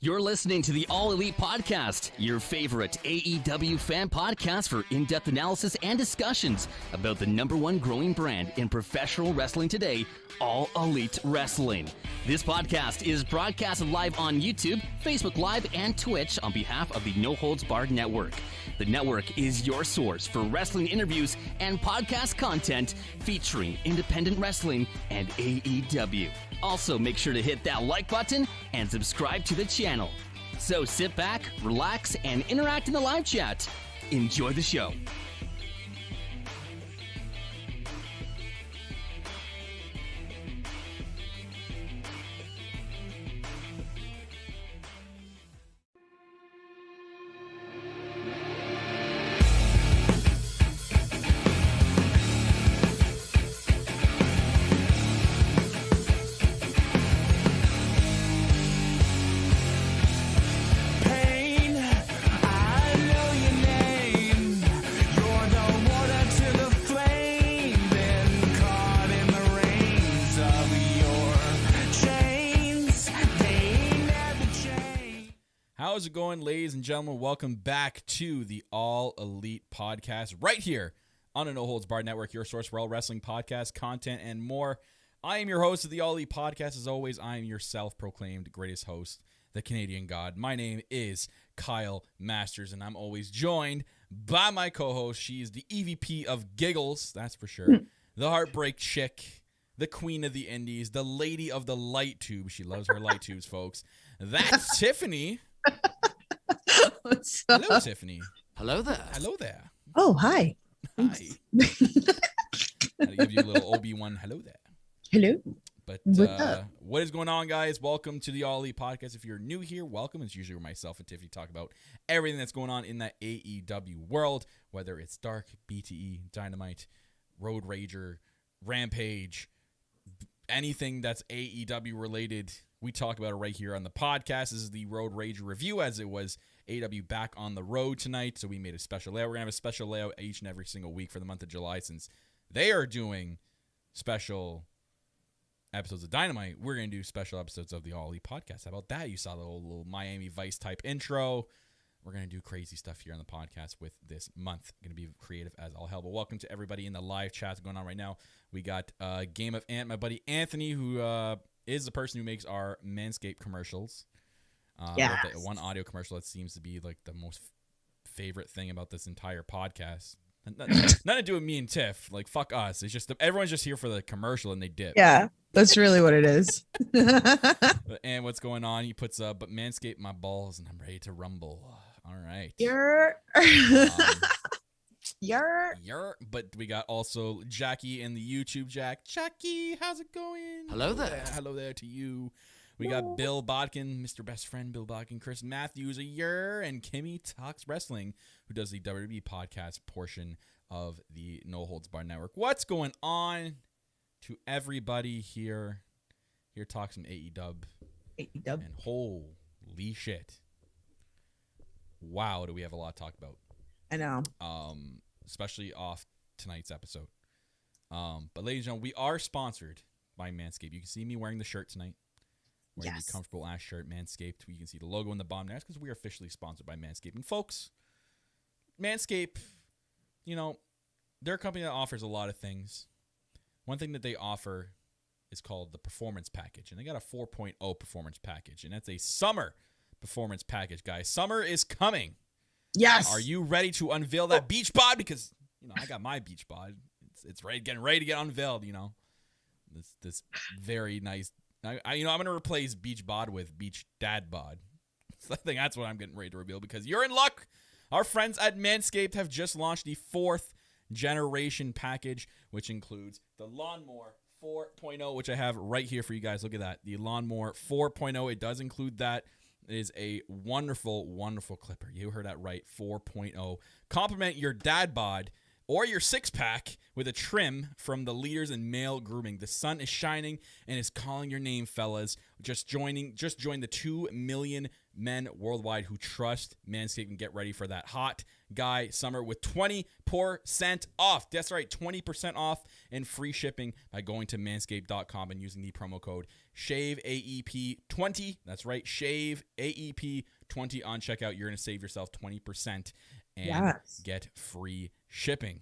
You're listening to the All Elite Podcast, your favorite AEW fan podcast for in-depth analysis and discussions about the number one growing brand in professional wrestling today, All Elite Wrestling. This podcast is broadcasted live on YouTube, Facebook Live, and Twitch on behalf of the No Holds Barred Network. The network is your source for wrestling interviews and podcast content featuring independent wrestling and AEW. Also, make sure to hit that like button and subscribe to the channel. So sit back, relax, and interact in the live chat. Enjoy the show. How's it going, ladies and gentlemen? Welcome back to the All Elite Podcast right here on the No Holds Barred Network, your source for all wrestling podcasts, content, and more. I am your host of the All Elite Podcast. As always, I am your self-proclaimed greatest host, the Canadian God. My name is Kyle Masters, and I'm always joined by my co-host. She is the EVP of Giggles, that's for sure. The Heartbreak Chick, the Queen of the Indies, the Lady of the Light Tube. She loves her light tubes, folks. That's Tiffany. What's up? Hello, Tiffany. Hello there. Hello there. Oh, hi. Hi. I'll give you a little Obi-Wan hello there. Hello. But What's up? what is going on, guys? Welcome to the All Elite Podcast. If you're new here, welcome. It's usually where myself and Tiffany talk about everything that's going on in that AEW world, whether it's Dark, BTE, Dynamite, Road Rager, Rampage, anything that's AEW related. We talk about it right here on the podcast. This is the Road Rager review, as it was AEW back on the road tonight. So we made a special layout. We're going to have a special layout each and every single week for the month of July, since they are doing special episodes of Dynamite. We're going to do special episodes of the All Elite Podcast. How about that? You saw the little Miami Vice type intro. We're going to do crazy stuff here on the podcast with this month. Going to be creative as all hell. But welcome to everybody in the live chat going on right now. We got Game of Ant, my buddy Anthony, who is the person who makes our Manscaped commercials. Yes. The one audio commercial that seems to be like the most favorite thing about this entire podcast. Nothing to do with me and Tiff. Like, fuck us. It's just everyone's just here for the commercial and they dip. Yeah, that's really what it is. And what's going on? He puts but Manscaped my balls and I'm ready to rumble. All right. But we got also Jackie in the YouTube. Jackie, how's it going? Hello there. Hello there to you. We got Bill Bodkin, Mr. Best Friend Bill Bodkin, Chris Matthews, and Kimmy Talks Wrestling, who does the WWE podcast portion of the No Holds Barred Network. What's going on to everybody here? Here talk some AEW. And holy shit. Wow, do we have a lot to talk about. I know. Especially off tonight's episode. But ladies and gentlemen, we are sponsored by Manscaped. You can see me wearing the shirt tonight. Wearing the comfortable ass shirt, Manscaped. You can see the logo in the bottom there. That's because we are officially sponsored by Manscaped. And folks, Manscaped, you know, they're a company that offers a lot of things. One thing that they offer is called the Performance Package. And they got a 4.0 Performance Package. And that's a summer Performance Package, guys. Summer is coming. Yes. Are you ready to unveil that beach bod? Because, you know, I got my beach bod. It's ready, getting ready to get unveiled, you know. This very nice. I'm going to replace beach bod with beach dad bod. So I think that's what I'm getting ready to reveal, because you're in luck. Our friends at Manscaped have just launched the 4th generation package, which includes the Lawnmower 4.0, which I have right here for you guys. Look at that. The Lawnmower 4.0. It does include that. It is a wonderful, wonderful clipper. You heard that right, 4.0. Complement your dad bod or your six-pack with a trim from the leaders in male grooming. The sun is shining and is calling your name, fellas. Just join the 2 million men worldwide who trust Manscaped and get ready for that hot, guy summer with 20% off. That's right, 20% off and free shipping by going to manscaped.com and using the promo code SHAVEAEP20. That's right, SHAVEAEP20 on checkout. You're going to save yourself 20% and get free shipping.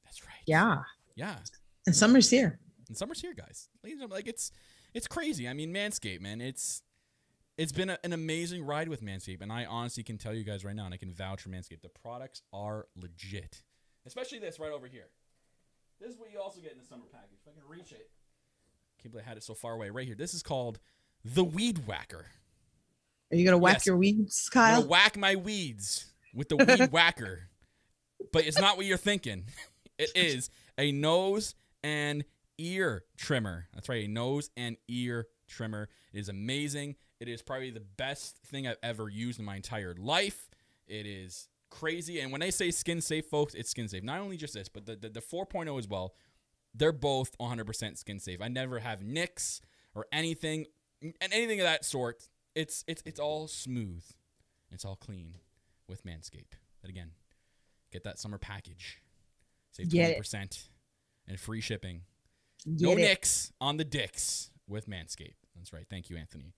That's right. Yeah. Yeah. And summer's here. And summer's here, guys. Like it's crazy. I mean, Manscaped, man, it's been an amazing ride with Manscaped, and I honestly can tell you guys right now, and I can vouch for Manscaped, the products are legit. Especially this right over here. This is what you also get in the summer package. If I can reach it. Can't believe I had it so far away. Right here. This is called the Weed Whacker. Are you going to whack your weeds, Kyle? I'm going to whack my weeds with the Weed Whacker. But it's not what you're thinking. It is a nose and ear trimmer. That's right, a nose and ear trimmer. It is amazing. It is probably the best thing I've ever used in my entire life. It is crazy. And when I say skin safe, folks, it's skin safe. Not only just this, but the 4.0 as well. They're both 100% skin safe. I never have nicks or anything of that sort. It's all smooth. It's all clean with Manscaped. But again, get that summer package. Save 20% and free shipping. No nicks on the dicks with Manscaped. That's right. Thank you, Anthony.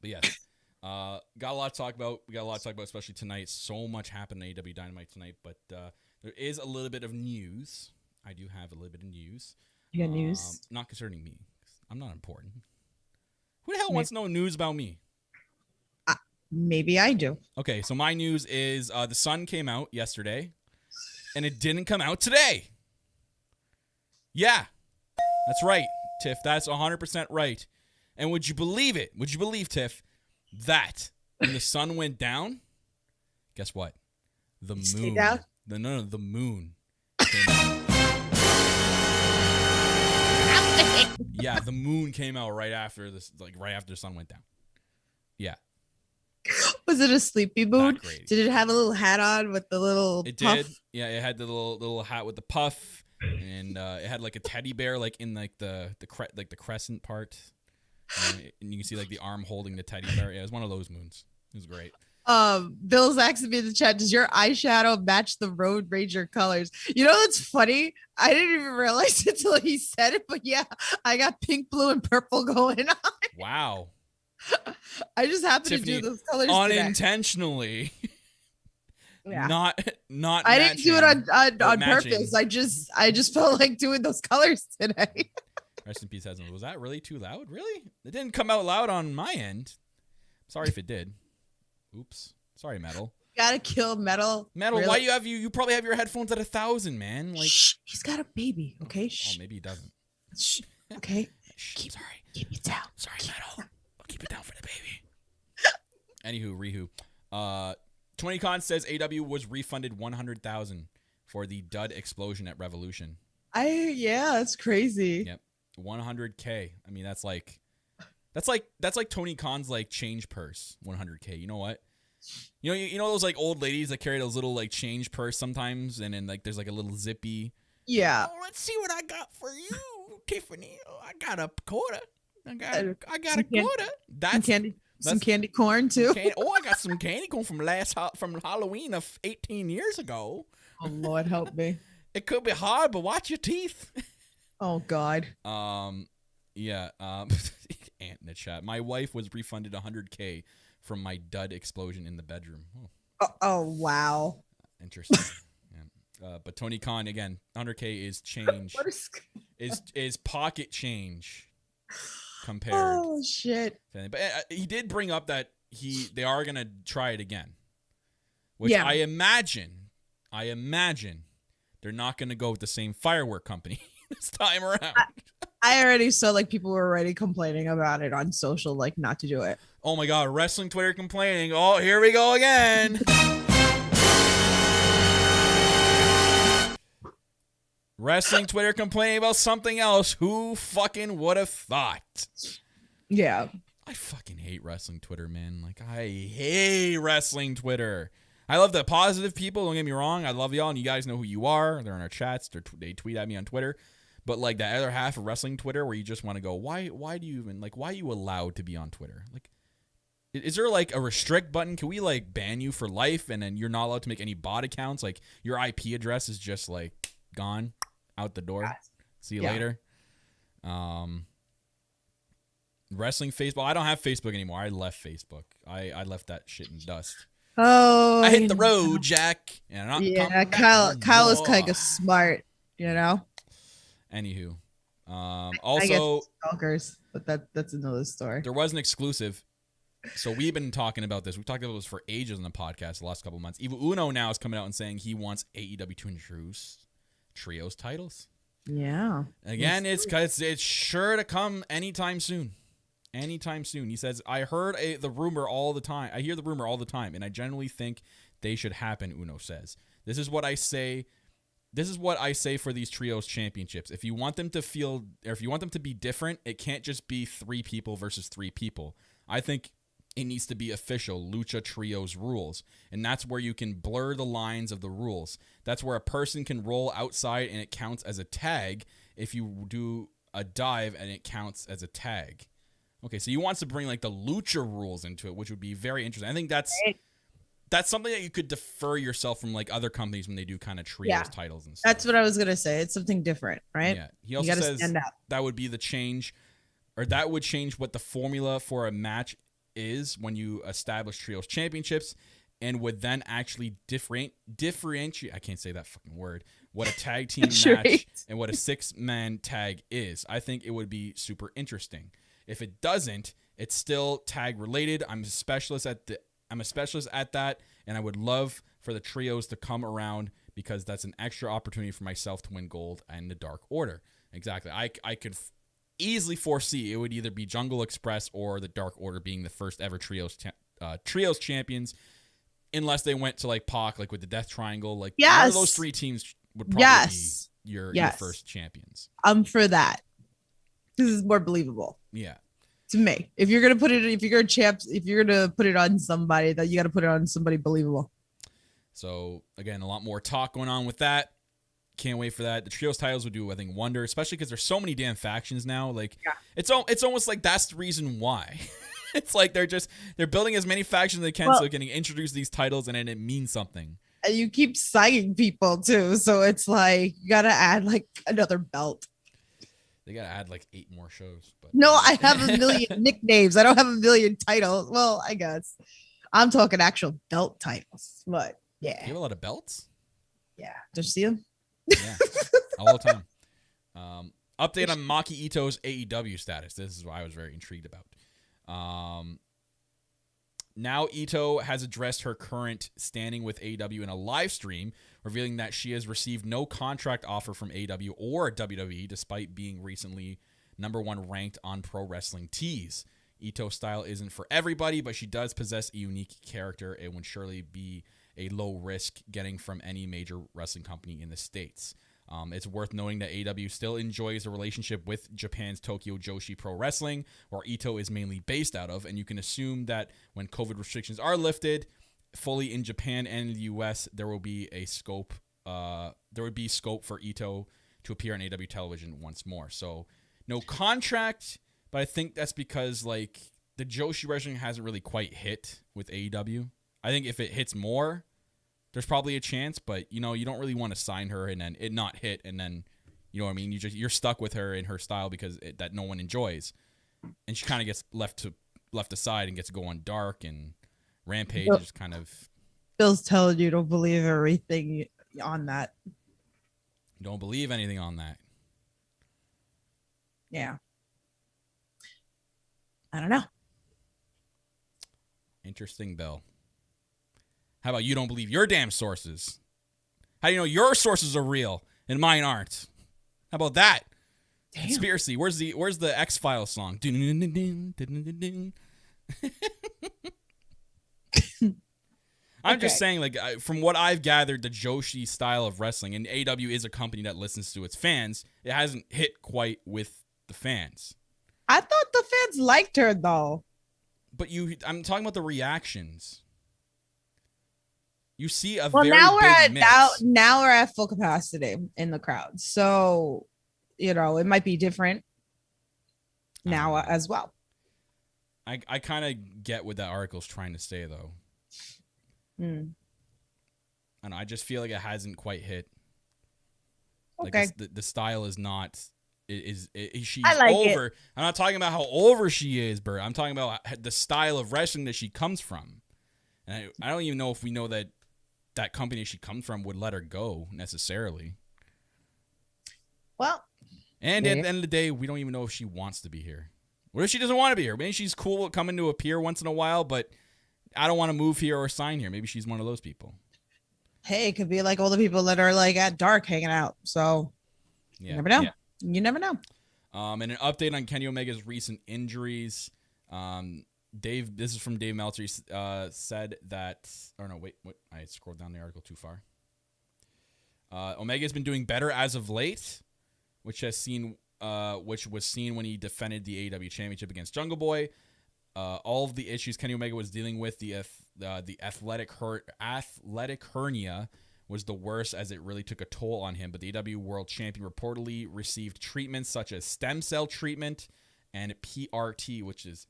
But yes, got a lot to talk about. We got a lot to talk about, especially tonight. So much happened in AEW Dynamite tonight, but there is a little bit of news. I do have a little bit of news. You got news? Not concerning me. I'm not important. Who the hell wants to know news about me? Maybe I do. Okay, so my news is the sun came out yesterday, and it didn't come out today. Yeah, that's right, Tiff. That's 100% right. And would you believe it? Would you believe, Tiff, that when the sun went down, guess what? The moon. No, the moon came out. Yeah, the moon came out right after this, right after the sun went down. Yeah. Was it a sleepy moon? Did it have a little hat on with the little It puff? did. Yeah, it had the little hat with the puff, and it had like a teddy bear like in like the crescent part. And you can see like the arm holding the teddy bear. Yeah, it was one of those moons. It was great. Bill's asking me in the chat, does your eyeshadow match the Road Ranger colors? You know what's funny? I didn't even realize it until he said it, but yeah, I got pink, blue, and purple going on. Wow. I just happened Tiffany, to do those colors unintentionally. Yeah. Not I didn't do it on matching. purpose. I just felt like doing those colors today. Rest in peace, Hassan. Was that really too loud? Really? It didn't come out loud on my end. Sorry if it did. Oops. Sorry, Metal. Gotta kill Metal. Metal, really? why you probably have your headphones at 1,000, man. Like, shh, he's got a baby. Okay. Shh. Oh, maybe he doesn't. Shh. Okay. Shh, sorry. Keep it down. Sorry, Metal. I'll keep it down for the baby. Anywho, Rihu. 20Con says AW was refunded $100,000 for the dud explosion at Revolution. That's crazy. Yep. $100K. I mean, that's like Tony Khan's like change purse. $100K. You know what? You know those like old ladies that carry those little like change purse sometimes, and then like there's like a little zippy. Yeah. Oh, let's see what I got for you, Tiffany. Oh, I got a quarter. I got a quarter. That's some candy corn too. I got some candy corn from Halloween of 18 years ago. Oh Lord, help me. It could be hard, but watch your teeth. Oh God. Yeah. Ant in the chat. My wife was refunded $100K from my dud explosion in the bedroom. Oh wow. Interesting. Yeah. But Tony Khan again, $100K is change. What is pocket change compared. Oh shit. But he did bring up that they are gonna try it again, which I imagine they're not gonna go with the same firework company this time around. I already saw like people were already complaining about it on social, like not to do it. Oh my God, wrestling Twitter complaining. Oh, here we go again. Wrestling Twitter complaining about something else. Who fucking would have thought? Yeah. I fucking hate wrestling Twitter, man. Like, I hate wrestling Twitter. I love the positive people. Don't get me wrong. I love y'all, and you guys know who you are. They're in our chats. They tweet at me on Twitter. But, like, the other half of wrestling Twitter where you just want to go, why do you even, like, why are you allowed to be on Twitter? Like, Is there like a restrict button? Can we like ban you for life and then you're not allowed to make any bot accounts? Like your IP address is just like gone out the door. See you later. Wrestling Facebook. I don't have Facebook anymore. I left Facebook. I left that shit in dust. Oh, I hit the road, Jack. And I'm Kyle is kind of smart, you know. Anywho, I guess also stalkers, but that's another story. there was an exclusive. So we've been talking about this. We've talked about this for ages on the podcast the last couple of months. Evil Uno now is coming out and saying he wants AEW to introduce trios titles. Yeah. Again, it's sure to come anytime soon. Anytime soon. He says, I heard the rumor all the time. I hear the rumor all the time, and I generally think they should happen, Uno says. This is what I say for these trios championships. If you want them to feel, or if you want them to be different, it can't just be 3 people versus 3 people. I think it needs to be official Lucha Trios rules. And that's where you can blur the lines of the rules. That's where a person can roll outside and it counts as a tag if you do a dive and it counts as a tag. Okay, so he wants to bring like the Lucha rules into it, which would be very interesting. I think that's something that you could defer yourself from like other companies when they do kind of trios titles and stuff. That's what I was going to say. It's something different, right? Yeah. He also says that would be the change, or that would change what the formula for a match is when you establish trios championships, and would then actually differentiate. I can't say that fucking word. What a tag team match and what a 6-man tag is. I think it would be super interesting. If it doesn't, it's still tag related. I'm a specialist at that, and I would love for the trios to come around because that's an extra opportunity for myself to win gold and the Dark Order. Exactly. I could easily foresee it would either be Jungle Express or the Dark Order being the first ever trios champions, unless they went to like Pac, like with the Death Triangle. Like one of those 3 teams would probably be your first champions. For that. This is more believable. Yeah. To me, if you're gonna put it on somebody, that you got to put it on somebody believable. So again, a lot more talk going on with that. Can't wait for that. The trios titles would do, I think, wonder, especially because there's so many damn factions now. Like, it's almost like that's the reason why. It's like they're building as many factions as they can so they can introduce these titles and then it means something. And you keep signing people too, so it's like you gotta add like another belt. They gotta add like 8 more shows. But no, I have a million nicknames. I don't have a million titles. Well, I guess I'm talking actual belt titles, but yeah. You have a lot of belts? Yeah. Don't you see them? Yeah, all the time. Update on Maki Ito's AEW status. This is what I was very intrigued about. Now Ito has addressed her current standing with AEW in a live stream, revealing that she has received no contract offer from AEW or WWE, despite being recently #1 ranked on Pro Wrestling Tees. Ito's style isn't for everybody, but she does possess a unique character and would surely be a low risk getting from any major wrestling company in the States. It's worth noting that AEW still enjoys a relationship with Japan's Tokyo Joshi Pro Wrestling, where Ito is mainly based out of, and you can assume that when COVID restrictions are lifted fully in Japan and the US, there would be scope for Ito to appear on AEW television once more. So no contract, but I think that's because like the Joshi wrestling hasn't really quite hit with AEW. I think if it hits more, there's probably a chance, but you don't really want to sign her and then it not hit, and then you know what I mean. You're stuck with her in her style because that no one enjoys, and she kind of gets left aside and gets to go on Dark and Rampage. Is kind of Bill's telling you don't believe everything on that. Don't believe anything on that. Yeah, I don't know. Interesting, Bill. How about you don't believe your damn sources? How do you know your sources are real and mine aren't? How about that? Damn. Conspiracy. Where's the X-Files song? I'm just saying, like, from what I've gathered, the Joshi style of wrestling, and AEW is a company that listens to its fans, it hasn't hit quite with the fans. I thought the fans liked her, though. But I'm talking about the reactions. You see a now we're at full capacity in the crowd, so it might be different now as well. I kind of get what that article's trying to say, though. And I just feel like it hasn't quite hit. Okay. Like the style is not. She's I like over. it. I'm not talking about how over she is, Bert. I'm talking about the style of wrestling that she comes from. And I don't even know if we know that company she comes from would let her go necessarily. Well. And at the end of the day, we don't even know if she wants to be here. What if she doesn't want to be here? Maybe she's cool with coming to appear once in a while, but I don't want to move here or sign here. Maybe she's one of those people. Hey, it could be like all the people that are like at Dark hanging out. So you never know. Yeah. You never know. And an update on Kenny Omega's recent injuries. This is from Dave Meltzer. He said that, I scrolled down the article too far. Omega's been doing better as of late, which was seen when he defended the AEW Championship against Jungle Boy. All of the issues Kenny Omega was dealing with, the athletic hernia was the worst, as it really took a toll on him. But the AEW World Champion reportedly received treatments such as stem cell treatment and PRT, which is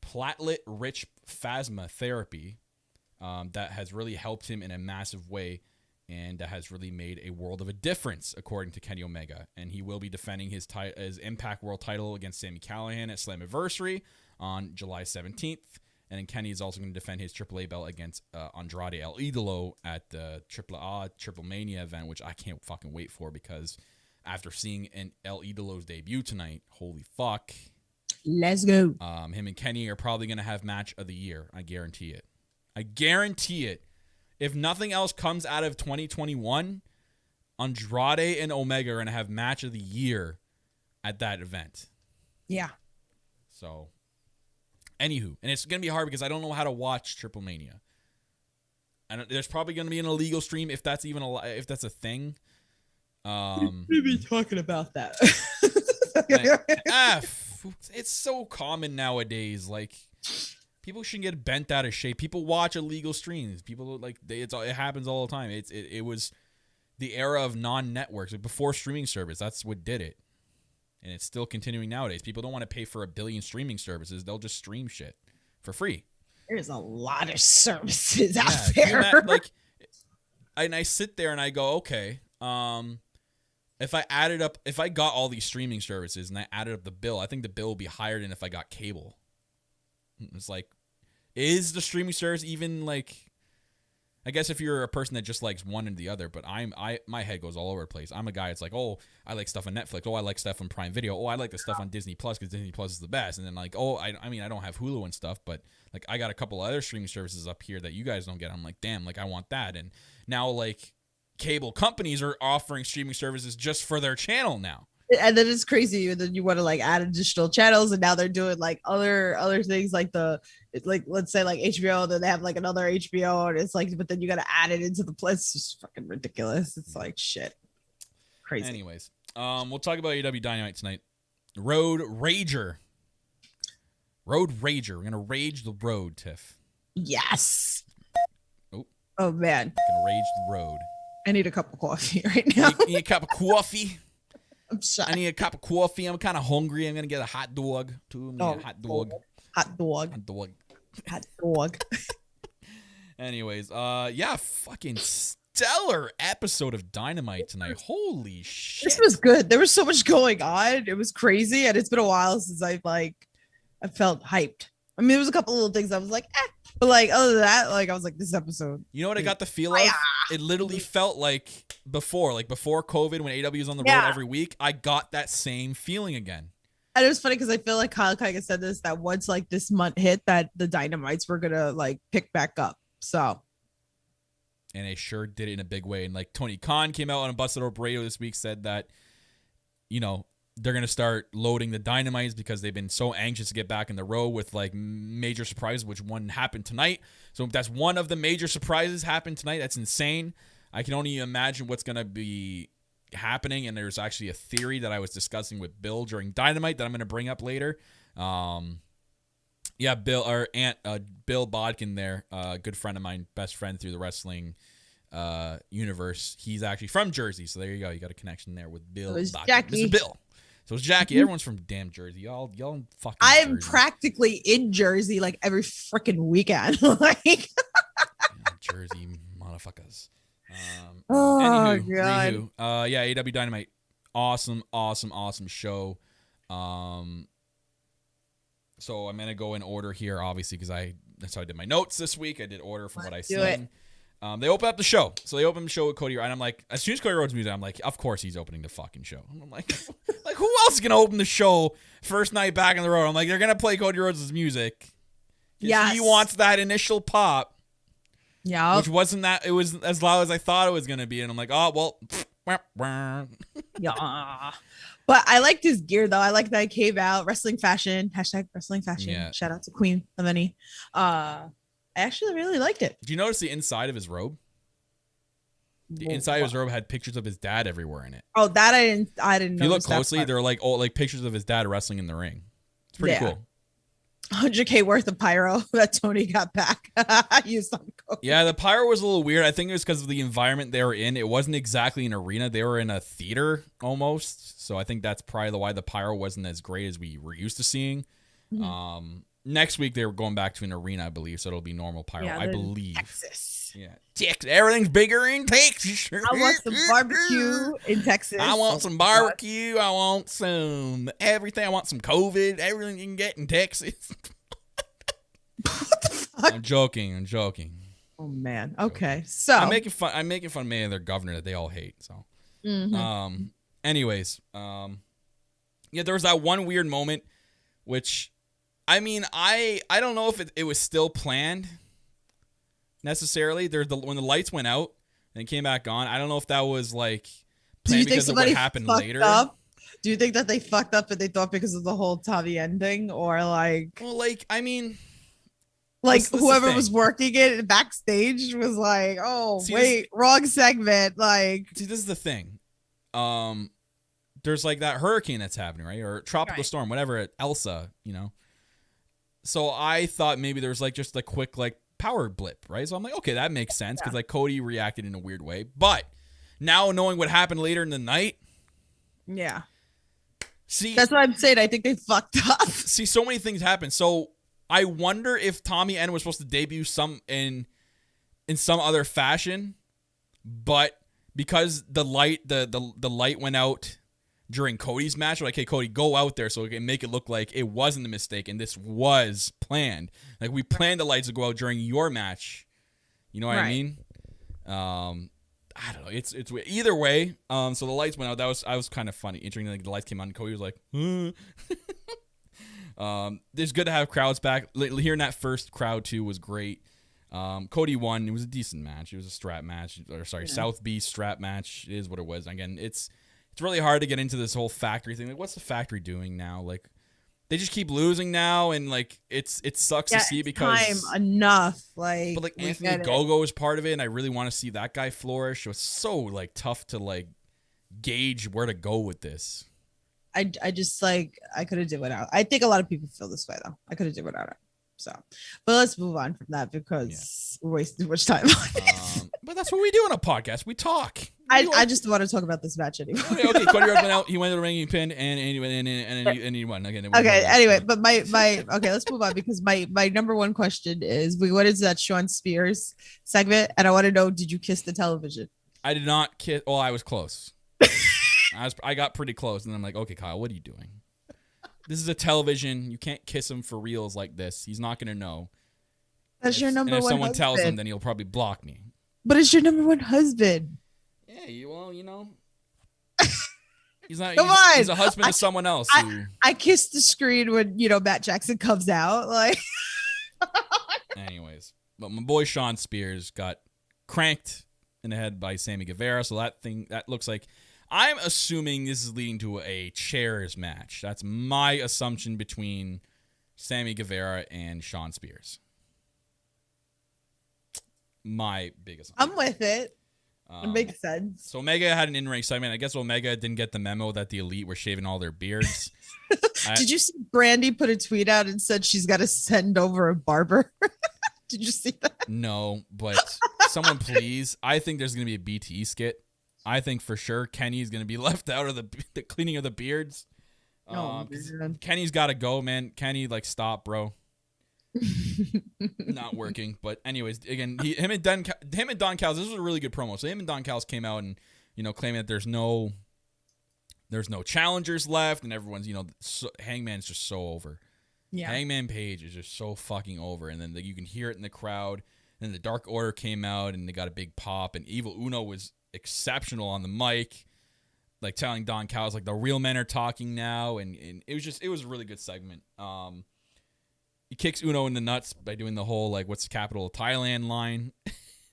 platelet-rich plasma therapy, that has really helped him in a massive way, and that has really made a world of a difference, according to Kenny Omega. And he will be defending his Impact World title against Sami Callihan at Slammiversary on July 17th. And then Kenny is also going to defend his AAA belt against Andrade El Idolo at the Triple Mania event, which I can't fucking wait for, because after seeing El Idolo's debut tonight, holy fuck. Let's go. Him and Kenny are probably going to have match of the year. I guarantee it. I guarantee it. If nothing else comes out of 2021, Andrade and Omega are going to have match of the year at that event. Yeah. So, anywho, and it's going to be hard because I don't know how to watch Triple Mania. And there's probably going to be an illegal stream if that's a thing. We've been talking about that. It's so common nowadays. Like, people shouldn't get bent out of shape. People watch illegal streams. People it happens all the time. It was the era of non-networks, like before streaming service. That's what did it, and it's still continuing nowadays. People don't want to pay for a billion streaming services. They'll just stream shit for free. There's a lot of services out there. And I sit there and I go, okay, if I got all these streaming services and I added up the bill, I think the bill will be higher than if I got cable. It's like, is the streaming service even like? I guess if you're a person that just likes one and the other, but my head goes all over the place. I'm a guy. It's like, oh, I like stuff on Netflix. Oh, I like stuff on Prime Video. Oh, I like the stuff on Disney Plus because Disney Plus is the best. And then like, oh, I mean, I don't have Hulu and stuff, but like I got a couple other streaming services up here that you guys don't get. I'm like, damn, like I want that. And now like cable companies are offering streaming services just for their channel now. And then it's crazy. And then you want to like add additional channels, and now they're doing like other things like let's say like HBO, and then they have like another HBO, and it's like, but then you got to add it into the place. It's just fucking ridiculous. It's like shit. Crazy. Anyways, we'll talk about AEW Dynamite tonight. Road Rager. We're gonna rage the road, Tiff. Yes. Oh man. Gonna rage the road. I need a cup of coffee right now. You need a cup of coffee? I'm sorry. I need a cup of coffee. I'm kind of hungry. I'm going to get a hot dog, too. Hot dog. Anyways, fucking stellar episode of Dynamite tonight. Holy shit. This was good. There was so much going on. It was crazy, and it's been a while since I felt hyped. I mean, there was a couple little things I was like, but like other than that, like I was like, this episode. You know what I got the feel of? It literally felt like before COVID when AEW was on the road every week. I got that same feeling again. And it was funny because I feel like Kyle kind of said this, that once like this month hit, that the Dynamites were gonna like pick back up. So. And they sure did it in a big way. And like Tony Khan came out on a Busted Up Radio this week, said that, you know, they're going to start loading the Dynamites because they've been so anxious to get back in the row with like major surprises, which one happened tonight. So that's one of the major surprises happened tonight. That's insane. I can only imagine what's going to be happening. And there's actually a theory that I was discussing with Bill during Dynamite that I'm going to bring up later. Bill Bodkin there, a good friend of mine, best friend through the wrestling universe. He's actually from Jersey. So there you go. You got a connection there with Bill Bodkin. Mr. Bill. So it's Jackie. Everyone's from damn Jersey. Y'all fucking. I am Jersey. practically in Jersey like every freaking weekend. Like, Yeah, Jersey motherfuckers. oh Anywho, god. yeah, AEW Dynamite, awesome show. So I'm gonna go in order here, obviously, because that's how I did my notes this week. I did order from what I seen. They open up the show. So they open the show with Cody, and I'm like, as soon as Cody Rhodes music, I'm like, of course he's opening the fucking show. I'm like, who else is gonna open the show first night back on the road? I'm like, they're gonna play Cody Rhodes' music. Yes. He wants that initial pop. Yeah. Which wasn't that, it was as loud as I thought it was gonna be, and I'm like, oh well. Yeah. But I liked his gear though. I like that he came out wrestling fashion. # wrestling fashion. Yeah. Shout out to Queen Lemony. I actually really liked it. Did you notice the inside of his robe? The inside of his robe had pictures of his dad everywhere in it. Oh, that I didn't know. If you look closely, they're like pictures of his dad wrestling in the ring. It's pretty cool. 100K worth of pyro that Tony got back. Used on Cody. Yeah, the pyro was a little weird. I think it was because of the environment they were in. It wasn't exactly an arena. They were in a theater almost. So I think that's probably why the pyro wasn't as great as we were used to seeing. Mm-hmm. Next week, they were going back to an arena, I believe. So it'll be normal pyro, Yeah, I believe. Texas. Yeah. Texas. Everything's bigger in Texas. I want some barbecue in Texas. I want some barbecue. I want some everything. I want some COVID. Everything you can get in Texas. What the fuck? I'm joking. Oh man. Okay. So I'm making fun of me and their governor that they all hate. So, anyways, yeah, there was that one weird moment, which, I mean, I don't know if it was still planned necessarily. When the lights went out and it came back on, I don't know if that was like planned because of what happened later. Do you think that they fucked up and they thought because of the whole Tommy ending, or like? Well, like, I mean. Like whoever was working it backstage was like, "Oh, wrong segment." Like, see, this is the thing. There's like that hurricane that's happening, right? Or tropical storm, whatever. Elsa, you know. So I thought maybe there was like just a quick like power blip, right? So I'm like, okay, that makes sense because like Cody reacted in a weird way. But now knowing what happened later in the night, yeah. See, that's what I'm saying. I think they fucked up. See, so many things happen. So I wonder if Tommy End was supposed to debut in some other fashion, but because the light went out during Cody's match, like, hey, Cody, go out there so we can make it look like it wasn't a mistake and this was planned. Like, we planned the lights to go out during your match. You know what I mean? I don't know. It's weird. Either way. So the lights went out. I was kind of funny. Interesting. Like the lights came on, and Cody was like, it's good to have crowds back. Hearing that first crowd too was great. Cody won. It was a decent match. It was a strap match, South Beast strap match. It is what it was. Again, it's really hard to get into this whole factory thing. Like, what's the factory doing now? Like, they just keep losing now, and like it sucks to see because time enough. Like, but like Anthony Gogo is part of it, and I really want to see that guy flourish. So it's so like tough to like gauge where to go with this. I just like I could have did without. I think a lot of people feel this way though. I could have did without it. So, but let's move on from that because we're wasting too much time on it. But that's what we do on a podcast. We talk. I just want to talk about this match anyway. Okay. Cody Rhodes went out. He went to the ring. He pinned and he won. Again, okay. Anyway, but my okay. Let's move on because my number one question is we went into that Sean Spears segment and I want to know, did you kiss the television? I did not kiss. Well, I was close. I got pretty close, and I'm like, okay, Kyle, what are you doing? This is a television. You can't kiss him for reals like this. He's not gonna know. That's your number one. If someone husband. tells him, then he'll probably block me. But it's your number one husband. Yeah, you know. He's not. Come on. He's a husband to someone else. I kissed the screen when Matt Jackson comes out. Like. Anyways, but my boy Sean Spears got cranked in the head by Sammy Guevara. So that looks like. I'm assuming this is leading to a chairs match. That's my assumption between Sammy Guevara and Sean Spears. My big assumption. I'm with it. It makes sense. So Omega had an in-ring segment. I guess Omega didn't get the memo that the Elite were shaving all their beards. Did you see Brandy put a tweet out and said she's got to send over a barber? Did you see that? No, but someone please. I think there's going to be a BTE skit. I think for sure Kenny's going to be left out of the cleaning of the beards. Kenny's got to go, man. Kenny, like, stop, bro. Not working. But anyways, again, him and Don Callis, this was a really good promo. So him and Don Callis came out and, claiming that there's no challengers left, and everyone's, Hangman's just so over. Yeah. Hangman Page is just so fucking over. And then you can hear it in the crowd. And then the Dark Order came out and they got a big pop. And Evil Uno was exceptional on the mic, like telling Don Callis, like, the real men are talking now. And it was a really good segment. He kicks Uno in the nuts by doing the whole, like, what's the capital of Thailand line.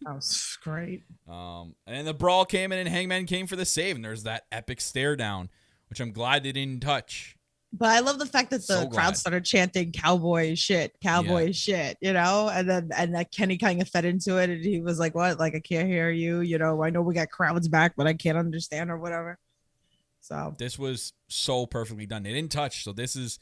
That was great. And then the brawl came in and Hangman came for the save. And there's that epic stare down, which I'm glad they didn't touch. But I love the fact that the crowd started chanting cowboy shit, and that Kenny kind of fed into it. And he was like, what? Like, I can't hear you. I know we got crowds back, but I can't understand or whatever. So this was so perfectly done. They didn't touch. So it's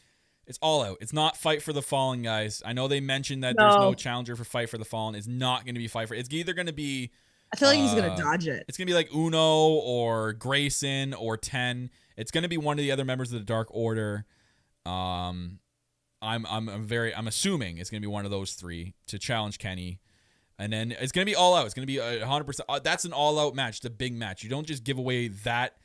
all out. It's not Fight for the Fallen, guys. I know they mentioned that there's no challenger for Fight for the Fallen. It's not going to be Fight for. It's either going to be. I feel like he's going to dodge it. It's going to be like Uno or Grayson or 10. It's going to be one of the other members of the Dark Order. I'm assuming it's going to be one of those three to challenge Kenny. And then it's going to be all out. It's going to be 100%. That's an all out match. It's a big match. You don't just give away that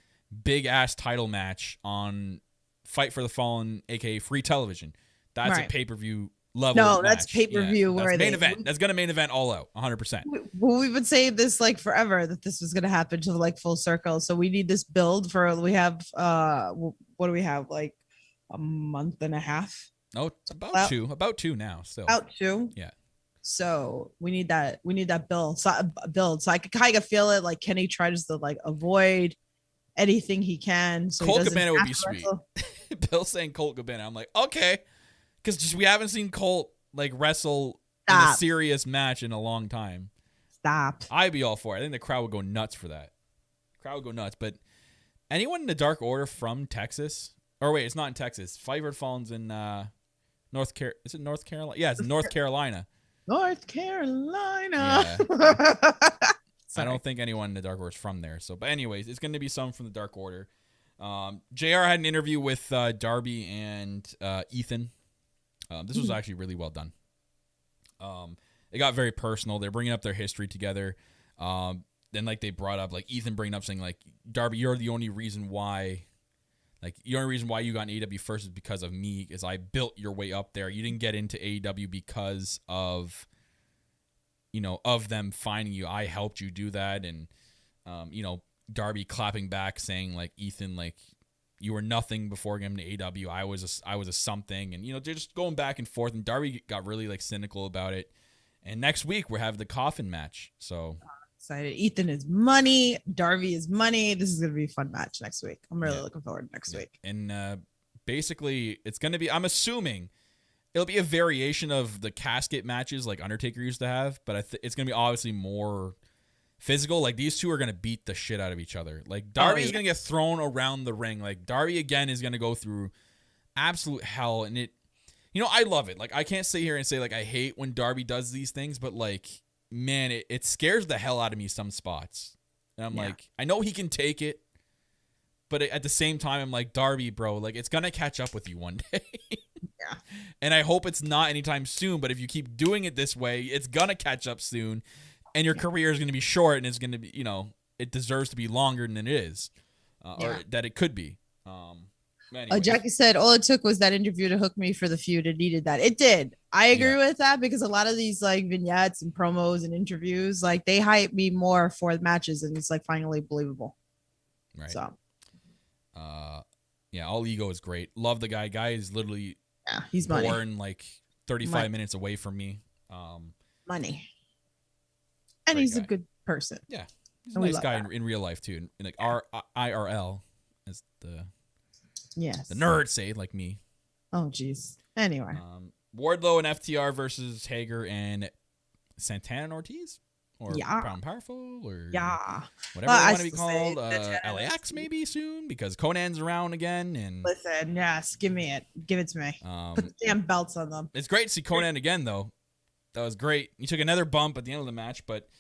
big ass title match on Fight for the Fallen, aka free television. That's a pay-per-view level. No, that's pay-per-view. Yeah, that's main event. That's going to main event all out 100%. Well, we've been saying this like forever that this was going to happen to like full circle. So we need this build we have what do we have, like a month and a half? No, it's about two now still. About two? Yeah. So we need that build. So I could kind of feel it, like Kenny tries to like avoid anything he can. So Colt Cabana would be sweet. Bill saying Colt Cabana. I'm like, okay. Because we haven't seen Colt like wrestle in a serious match in a long time. Stop. I'd be all for it. I think the crowd would go nuts for that. But anyone in the Dark Order from Texas? Or wait, it's not in Texas. Fight for the Fallen's in North Carolina. Is it North Carolina? Yeah, it's North Carolina. North Carolina. Yeah. I don't think anyone in the Dark Order is from there. But anyways, it's going to be some from the Dark Order. JR had an interview with Darby and Ethan. This was actually really well done. It got very personal. They're bringing up their history together. Then like they brought up like Ethan bringing up saying like, Darby, you're the only reason why. Like, the only reason why you got in AEW first is because of me, is I built your way up there. You didn't get into AEW because of, of them finding you. I helped you do that. And, Darby clapping back saying, like, Ethan, like, you were nothing before getting to AEW. I was a something. And, they're just going back and forth. And Darby got really, like, cynical about it. And next week, we're having the coffin match. So... excited. Ethan is money. Darby is money. This is going to be a fun match next week. I'm really looking forward to next week. And basically, it's going to be, I'm assuming, it'll be a variation of the casket matches like Undertaker used to have, but it's going to be obviously more physical. Like, these two are going to beat the shit out of each other. Like, Darby is going to get thrown around the ring. Like, Darby, again, is going to go through absolute hell. And it, I love it. Like, I can't sit here and say, like, I hate when Darby does these things, but, like, man, it scares the hell out of me some spots. And I'm like, I know he can take it, but at the same time, I'm like, Darby, bro, like, it's going to catch up with you one day. Yeah. And I hope it's not anytime soon, but if you keep doing it this way, it's going to catch up soon, and your career is going to be short, and it's going to be, it deserves to be longer than it is, or that it could be. Jackie said, all it took was that interview to hook me for the feud. It needed that. It did. I agree with that, because a lot of these like vignettes and promos and interviews, like they hype me more for the matches, and it's like finally believable. Right. So, All Ego is great. Love the guy. Guy is literally he's born money. Like 35 minutes away from me. Money. And he's a good person. Yeah. He's a nice guy in real life too. And like IRL as the nerds say, like me. Oh, geez. Anyway. Wardlow and FTR versus Hager and Santana and Ortiz? Or Proud and Powerful? Or whatever they want to be called. LAX maybe soon, because Conan's around again. And listen, yes, give me it. Give it to me. Put the damn belts on them. It's great to see Conan again, though. That was great. He took another bump at the end of the match, but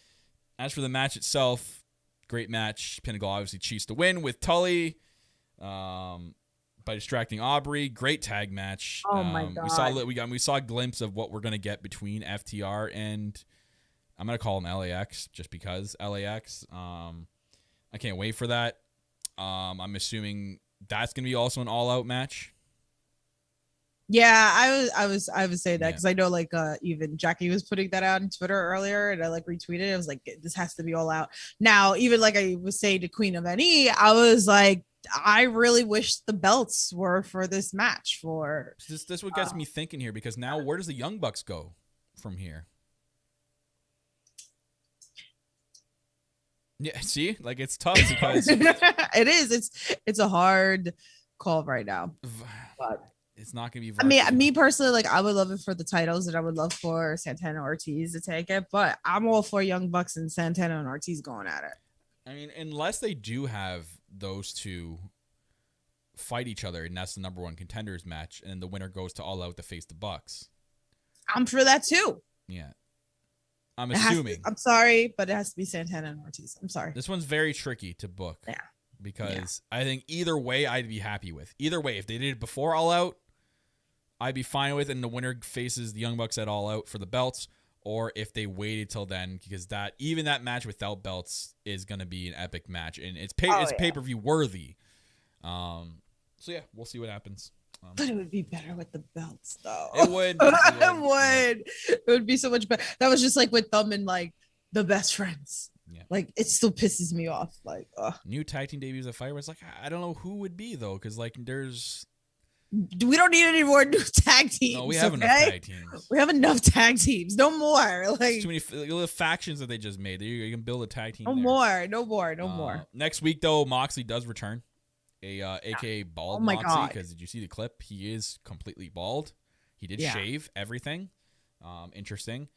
as for the match itself, great match. Pinnacle obviously cheats to win with Tully. by distracting Aubrey. Great tag match. Oh my god. We saw a glimpse of what we're gonna get between FTR and I'm gonna call him LAX just because LAX. I can't wait for that. I'm assuming that's gonna be also an all-out match. Yeah, I would say that because I know like even Jackie was putting that out on Twitter earlier, and I like retweeted it. I was like, this has to be all out. Now, even like I was saying to Queen of NE, I was like, I really wish the belts were for this match. For this what gets me thinking here, because now where does the Young Bucks go from here? Yeah, see, like it's tough because it is. It's a hard call right now. But it's not gonna be. I mean, me personally, like I would love it for the titles, and I would love for Santana Ortiz to take it. But I'm all for Young Bucks and Santana and Ortiz going at it. I mean, unless they do have those two fight each other, and that's the number one contenders match, and the winner goes to All Out to face the Bucks. I'm for that too. Yeah, I'm assuming. I'm sorry, but it has to be Santana and Ortiz. I'm sorry. This one's very tricky to book. Yeah. Because I think either way, I'd be happy with. Either way, if they did it before All Out, I'd be fine with, and the winner faces the Young Bucks at All Out for the belts, or if they waited till then, because even that match without belts is going to be an epic match, and it's pay-per-view worthy. So yeah, we'll see what happens. But it would be better with the belts, though. It would. It would be so much better. That was just like with them and like the best friends. Yeah. Like it still pisses me off. Like new tag team debuts at Fire. It's like I don't know who would be though, because like we don't need any more new tag teams. No, we have enough tag teams. We have enough tag teams. No more. Like too many factions that they just made. You can build a tag team. No more. Next week though, Moxley does return, aka bald Moxley. Because did you see the clip? He is completely bald. He did shave everything. Interesting.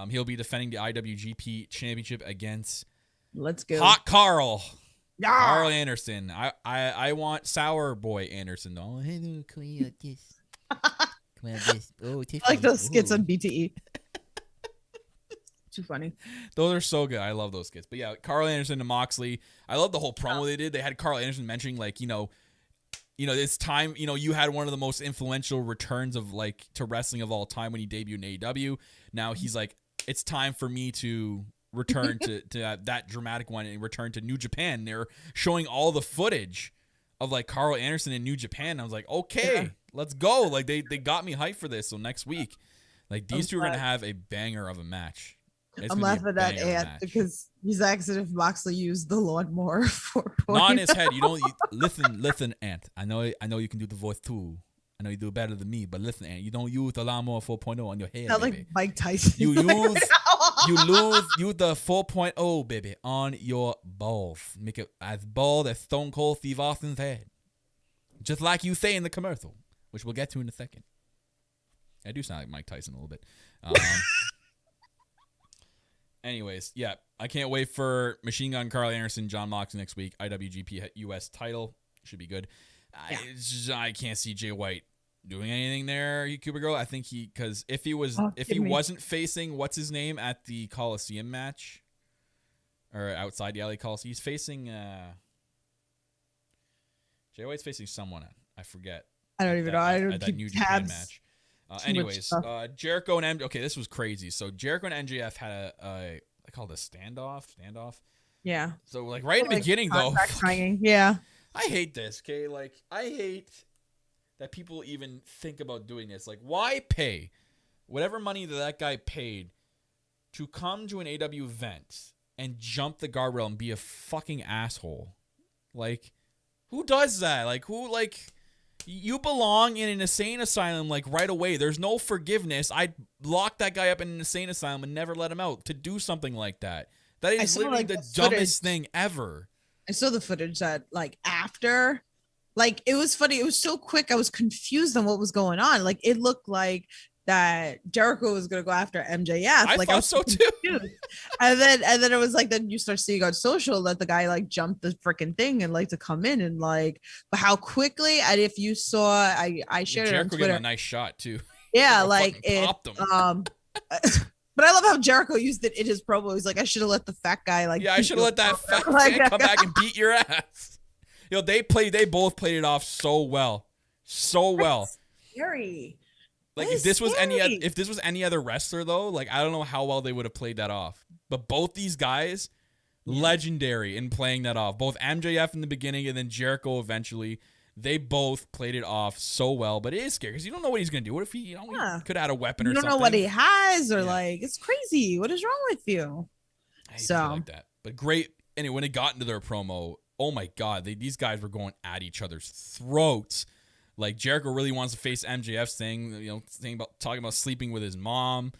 He'll be defending the IWGP Championship against Let's go Hot Carl. Yeah. Carl Anderson. I want Sour Boy Anderson though. I like those skits on BTE. Too funny. Those are so good. I love those skits. But yeah, Carl Anderson and Moxley. I love the whole promo they did. They had Carl Anderson mentioning like, it's time, you had one of the most influential returns of like to wrestling of all time when he debuted in AEW. Now he's like, it's time for me to return to that dramatic one and return to New Japan. They're showing all the footage of like Carl Anderson in New Japan. I was like, okay, let's go. Like they got me hyped for this. So next week, like these two are gonna have a banger of a match. I'm laughing at Ant because he's asking if Moxley used the lawnmower 4.0. Not in his head. You don't listen, Ant. I know you can do the voice too. I know you do it better than me, but listen, Ant, you don't use the lawnmower 4.0 on your head. Not like Mike Tyson. You use the 4.0, baby, on your balls. Make it as bald as Stone Cold Steve Austin's head. Just like you say in the commercial, which we'll get to in a second. I do sound like Mike Tyson a little bit. Anyways, yeah, I can't wait for Machine Gun Carl Anderson, John Moxley next week. IWGP US title should be good. Yeah. I can't see Jay White doing anything there. Cuba Girl. I think because if he wasn't facing what's his name at the Coliseum match or outside the LA Coliseum, he's facing Jay White's facing someone. I forget. I don't even know. I don't that New Japan match. Anyways, Jericho and okay, this was crazy. So Jericho and MJF had they called a standoff. Yeah. So like right in the beginning though. Yeah. I hate this. Okay, like I hate that people even think about doing this. Like, why pay whatever money that guy paid to come to an AEW event and jump the guardrail and be a fucking asshole? Like, who does that? Like, you belong in an insane asylum, like, right away. There's no forgiveness. I'd lock that guy up in an insane asylum and never let him out to do something like that. That is literally the dumbest thing ever. I saw the footage that, like, after, like, it was funny. It was so quick. I was confused on what was going on. Like, it looked like that Jericho was going to go after MJF. I thought so too. And then it was like, then you start seeing on social that the guy like jumped the freaking thing and like to come in and like, but how quickly, and if you saw, I shared it on Twitter. Got a nice shot too. Yeah, like it, but I love how Jericho used it in his promo. He's like, I should have let the fat guy like. Yeah, I should have let that fat guy come back and beat your ass. They both played it off so well. so well. That's scary. Like That if this is was scary. if this was any other wrestler though, like I don't know how well they would have played that off. But both these guys, legendary in playing that off. Both MJF in the beginning and then Jericho eventually. They both played it off so well, but it is scary because you don't know what he's gonna do. What if he, he could have had a weapon or You something? don't know what he has, or like it's crazy. What is wrong with you? I hate to be like that, but great. Anyway, when it got into their promo, oh my god, these guys were going at each other's throats. Like Jericho really wants to face MJF's thing, talking about sleeping with his mom,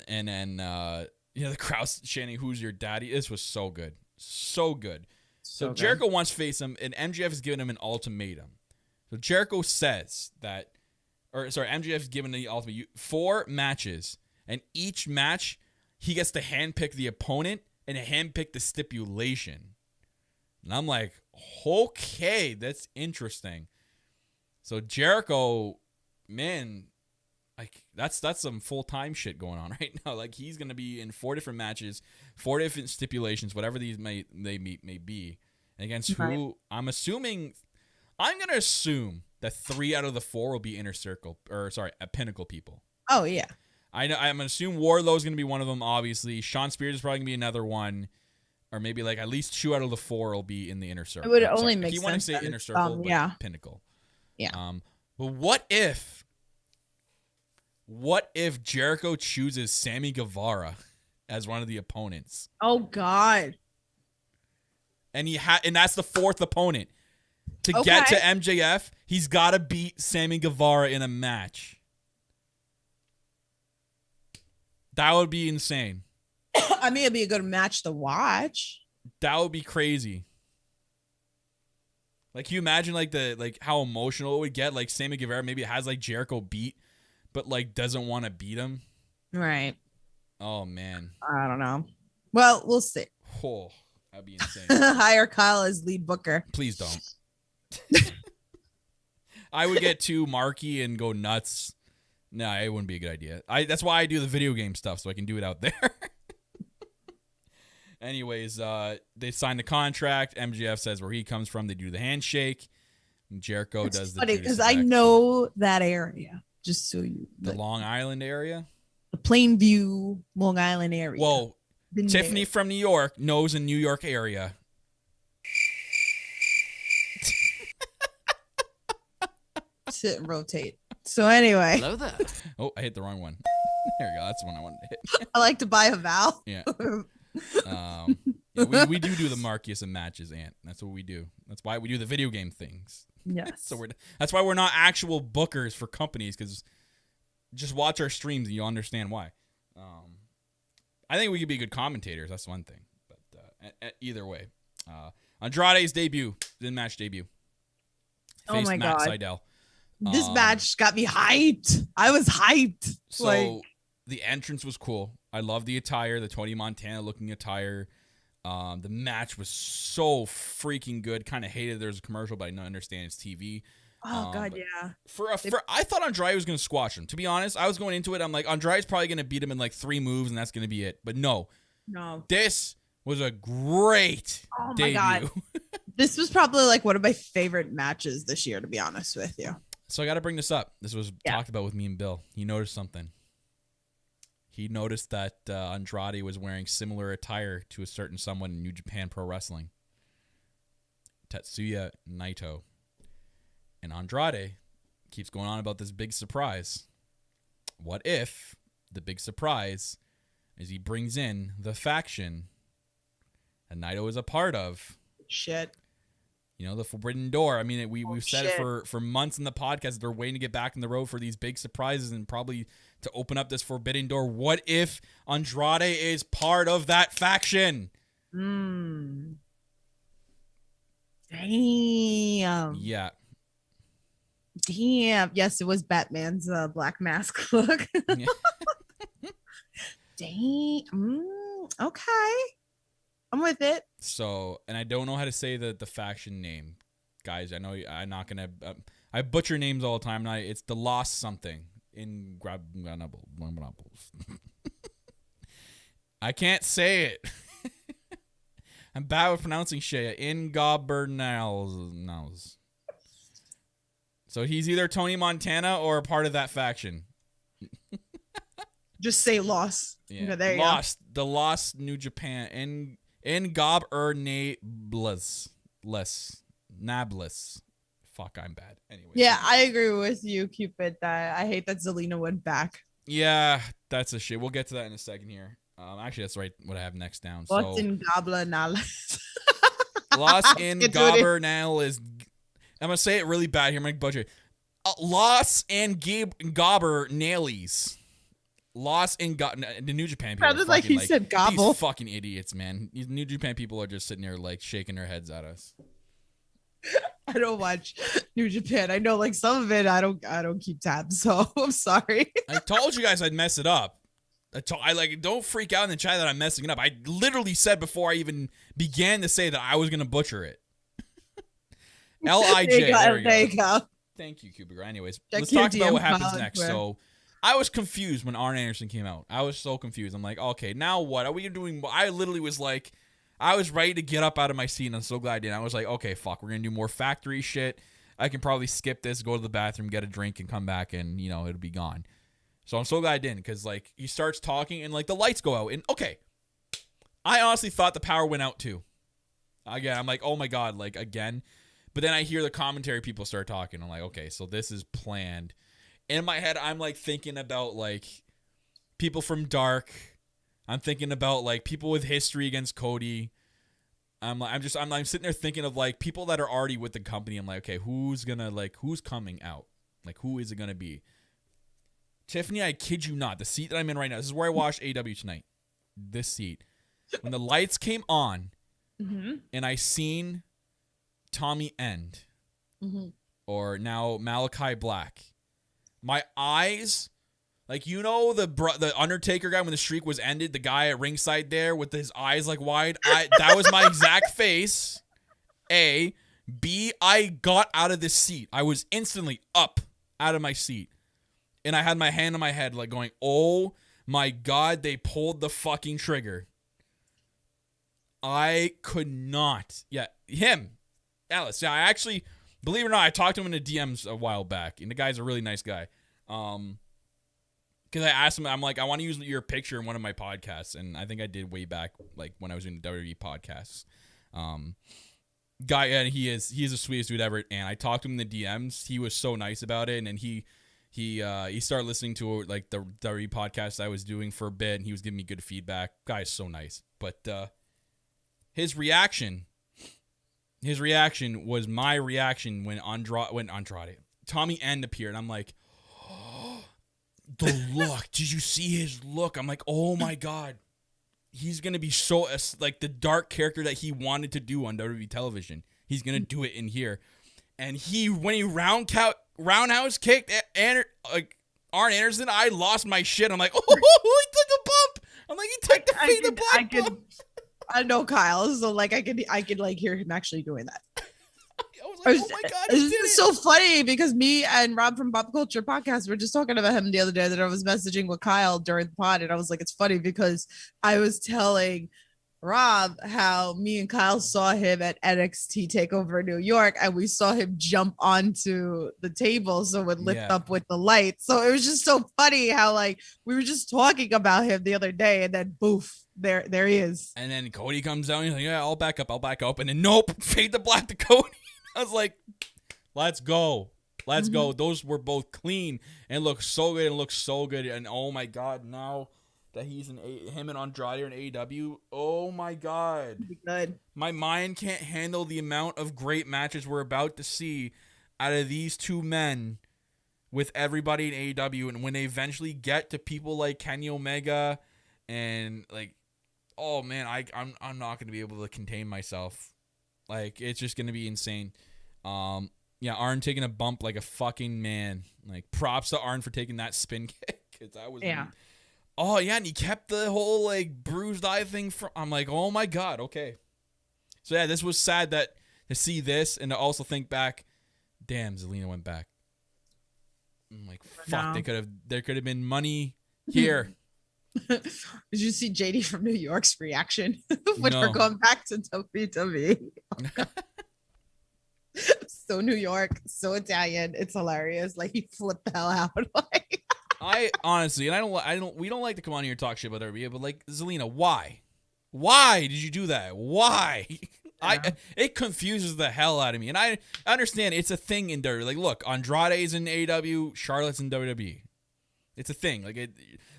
and then the crowd's chanting, "Who's your daddy?" This was so good, so good. So Jericho wants to face him, and MJF is giving him an ultimatum. So Jericho says that, MJF is giving the ultimatum 4 matches, and each match he gets to handpick the opponent and handpick the stipulation. And I'm like, okay, that's interesting. So Jericho, man, like that's some full-time shit going on right now. Like he's gonna be in 4 different matches, 4 different stipulations, whatever these may be, and against who I'm gonna assume that 3 out of the 4 will be Pinnacle people. Oh yeah. I'm gonna assume Wardlow's gonna be one of them. Obviously, Sean Spears is probably gonna be another one, or maybe like at least 2 out of the 4 will be in the inner circle. It would only make sense. You want to say inner circle, but Pinnacle. Yeah. But what if Jericho chooses Sammy Guevara as one of the opponents? Oh God. And and that's the 4th opponent. To get to MJF, he's got to beat Sammy Guevara in a match. That would be insane. I mean, it'd be a good match to watch. That would be crazy. Like, you imagine how emotional it would get. Like Sammy Guevara maybe has like Jericho beat, but like doesn't want to beat him. Right. Oh man. I don't know. Well, we'll see. Oh, that'd be insane. Hire Kyle as lead booker. Please don't. I would get too marky and go nuts. No, it wouldn't be a good idea. That's why I do the video game stuff, so I can do it out there. Anyways, they sign the contract. MJF says where he comes from. They do the handshake. And Jericho does the funny because I know that area. Just so you, the Long Island area, the Plainview, Long Island area. Whoa, Tiffany from New York knows a New York area. Sit and rotate. So anyway. Hello there. Oh, I hit the wrong one. There we go. That's the one I wanted to hit. I like to buy a vowel. Yeah. We do the markiest of matches, Ant. That's what we do. That's why we do the video game things. Yes. That's why we're not actual bookers for companies, because just watch our streams and you'll understand why. I think we could be good commentators. That's one thing. But either way, Andrade's in-match debut. Oh my Matt God. Sydal. This match got me hyped. I was hyped. So the entrance was cool. I love the attire, the Tony Montana looking attire. The match was so freaking good. Kind of hated there was a commercial, but I understand it's TV. Oh God, yeah. I thought Andrade was going to squash him. To be honest, I was going into it. I'm like, Andrade's probably going to beat him in like 3 moves, and that's going to be it. But no. This was a great debut. God. This was probably like one of my favorite matches this year, to be honest with you. So I got to bring this up. This was talked about with me and Bill. He noticed something. He noticed that Andrade was wearing similar attire to a certain someone in New Japan Pro Wrestling. Tetsuya Naito. And Andrade keeps going on about this big surprise. What if the big surprise is he brings in the faction that Naito is a part of? Shit. You know, the Forbidden Door. I mean, we've said it for months in the podcast. They're waiting to get back in the road for these big surprises and probably to open up this Forbidden Door. What if Andrade is part of that faction? Damn. Yeah. Damn. Yes, it was Batman's black mask look. Damn. Okay. I'm with it. So, and I don't know how to say the faction name. Guys, I know I'm not going to... I butcher names all the time. It's the Lost something. In I can't say it. I'm bad with pronouncing shit. In Gobernals. So So he's either Tony Montana or a part of that faction. Just say loss. Yeah, okay, there you lost. The lost New Japan and Gob Nablus. Fuck, I'm bad. Anyway. Yeah, I agree with you, Cupid. That I hate that Zelina went back. Yeah, that's a shit. We'll get to that in a second here. Actually, that's right. What I have next down. What's in Gobla Nalas? Lost in Gobber now is. I'm gonna say it really bad here. I'm gonna butcher it. Lost and Gobber Nailies. Lost in the New Japan people. Sounded like he said gobble. These fucking idiots, man. These New Japan people are just sitting there like shaking their heads at us. I don't watch New Japan. I know like some of it. I don't keep tabs, so I'm sorry. I told you guys I'd mess it up. I like don't freak out in the chat that I'm messing it up. I literally said before I even began to say that I was gonna butcher it. L-I-J. There you go. Thank you, Cubiger. Anyways, let's talk about what happens next. Where? So I was confused when Arn Anderson came out. I was so confused. I'm like, okay, now what? Are we doing? I literally was like, I was ready to get up out of my seat, and I'm so glad I did. I was like, okay, fuck, we're going to do more factory shit. I can probably skip this, go to the bathroom, get a drink, and come back, and, you know, it'll be gone. So I'm so glad I didn't, because, like, he starts talking, and, like, the lights go out. And, okay, I honestly thought the power went out, too. Again, I'm like, oh, my God, like, again. But then I hear the commentary people start talking. I'm like, okay, so this is planned. In my head, I'm, like, thinking about, like, people from Dark. I'm thinking about, like, people with history against Cody. I'm sitting there thinking of, like, people that are already with the company. I'm like, okay, who's coming out? Like, who is it going to be? Tiffany, I kid you not, the seat that I'm in right now, this is where I watched AEW tonight. This seat. When the lights came on and I seen Tommy End or now Malachi Black, my eyes, like, you know, the Undertaker guy when the streak was ended, the guy at ringside there with his eyes like wide, that was my exact face. A. B. I got out of this seat. I was instantly up out of my seat. And I had my hand on my head like going, oh my God, they pulled the fucking trigger. I could not. Yeah, him. Alice. Yeah, I actually, believe it or not, I talked to him in the DMs a while back. And the guy's a really nice guy. Because I asked him, I'm like, I want to use your picture in one of my podcasts. And I think I did way back, like, when I was in the WWE podcasts. Guy, and he is the sweetest dude ever. And I talked to him in the DMs. He was so nice about it. And then he started listening to, like, the WWE podcast I was doing for a bit. And he was giving me good feedback. Guy's so nice. But his reaction was my reaction when Andrade, Tommy End appeared. I'm like, the look. Did you see his look? I'm like, oh my God. He's going to be so, like, the dark character that he wanted to do on WWE television. He's going to do it in here. And when he roundhouse kicked Arn Anderson, I lost my shit. I'm like, oh, he took a bump. I'm like, he took the feet of black bump. I know Kyle, so, like, I could like hear him actually doing that. I was like, oh my God, he did it. It's so funny because me and Rob from Pop Culture Podcast were just talking about him the other day that I was messaging with Kyle during the pod, and I was like, it's funny because I was telling Rob how me and Kyle saw him at NXT TakeOver New York, and we saw him jump onto the table so it would lift up with the light. So it was just so funny how, like, we were just talking about him the other day, and then boof, there he is. And then Cody comes down, he's like, yeah, I'll back up. And then nope, fade to black to Cody. I was like, let's go. Those were both clean and look so good. And oh my God, now that he's him and Andrade are in AEW, oh my God. Good. My mind can't handle the amount of great matches we're about to see out of these two men with everybody in AEW. And when they eventually get to people like Kenny Omega and, like, oh man, I'm not going to be able to contain myself. Like, it's just going to be insane. Yeah, Arn taking a bump like a fucking man. Like, props to Arn for taking that spin kick. Oh, yeah, and he kept the whole, like, bruised eye thing. I'm like, oh, my God, okay. So, yeah, this was sad to see this and to also think back, damn, Zelina went back. I'm like, fuck, No. there could have been money here. Did you see JD from New York's reaction when No. we're going back to WWE? So New York, so Italian. It's hilarious. Like he flipped the hell out. Like, I honestly, and we don't like to come on here and talk shit about WWE, but like Zelina, why? Why did you do that? Why? Yeah. It confuses the hell out of me. And I understand it's a thing in WWE. Like, look, Andrade's in AEW, Charlotte's in WWE. It's a thing. Like,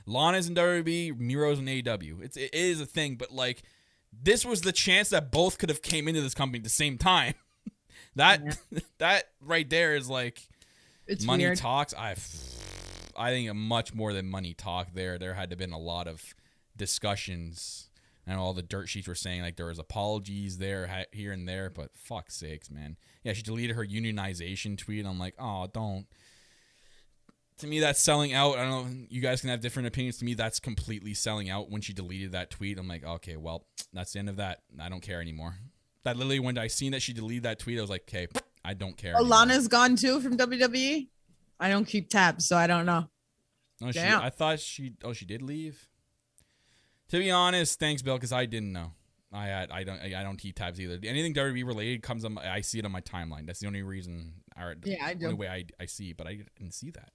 Lana's in WWE, Miro's in AEW. It is a thing, but like, this was the chance that both could have came into this company at the same time. That right there is like, it's money weird. talks. I think much more than money talk there. There had to have been a lot of discussions. And all the dirt sheets were saying like there was apologies there, here and there, but fuck's sakes, man. Yeah, she deleted her unionization tweet. I'm like, oh, don't. To me, that's selling out. I don't know. You guys can have different opinions. To me, that's completely selling out when she deleted that tweet. I'm like, okay, well, that's the end of that. I don't care anymore. That literally, when I seen that she deleted that tweet, I was like, okay, I don't care anymore. Lana's gone too from WWE. I don't keep tabs, so I don't know. No, I thought she did leave. To be honest, thanks, Bill, because I didn't know. I don't keep tabs either. Anything WWE related comes on. I see it on my timeline. That's the only reason. I do. Only way I see, but I didn't see that.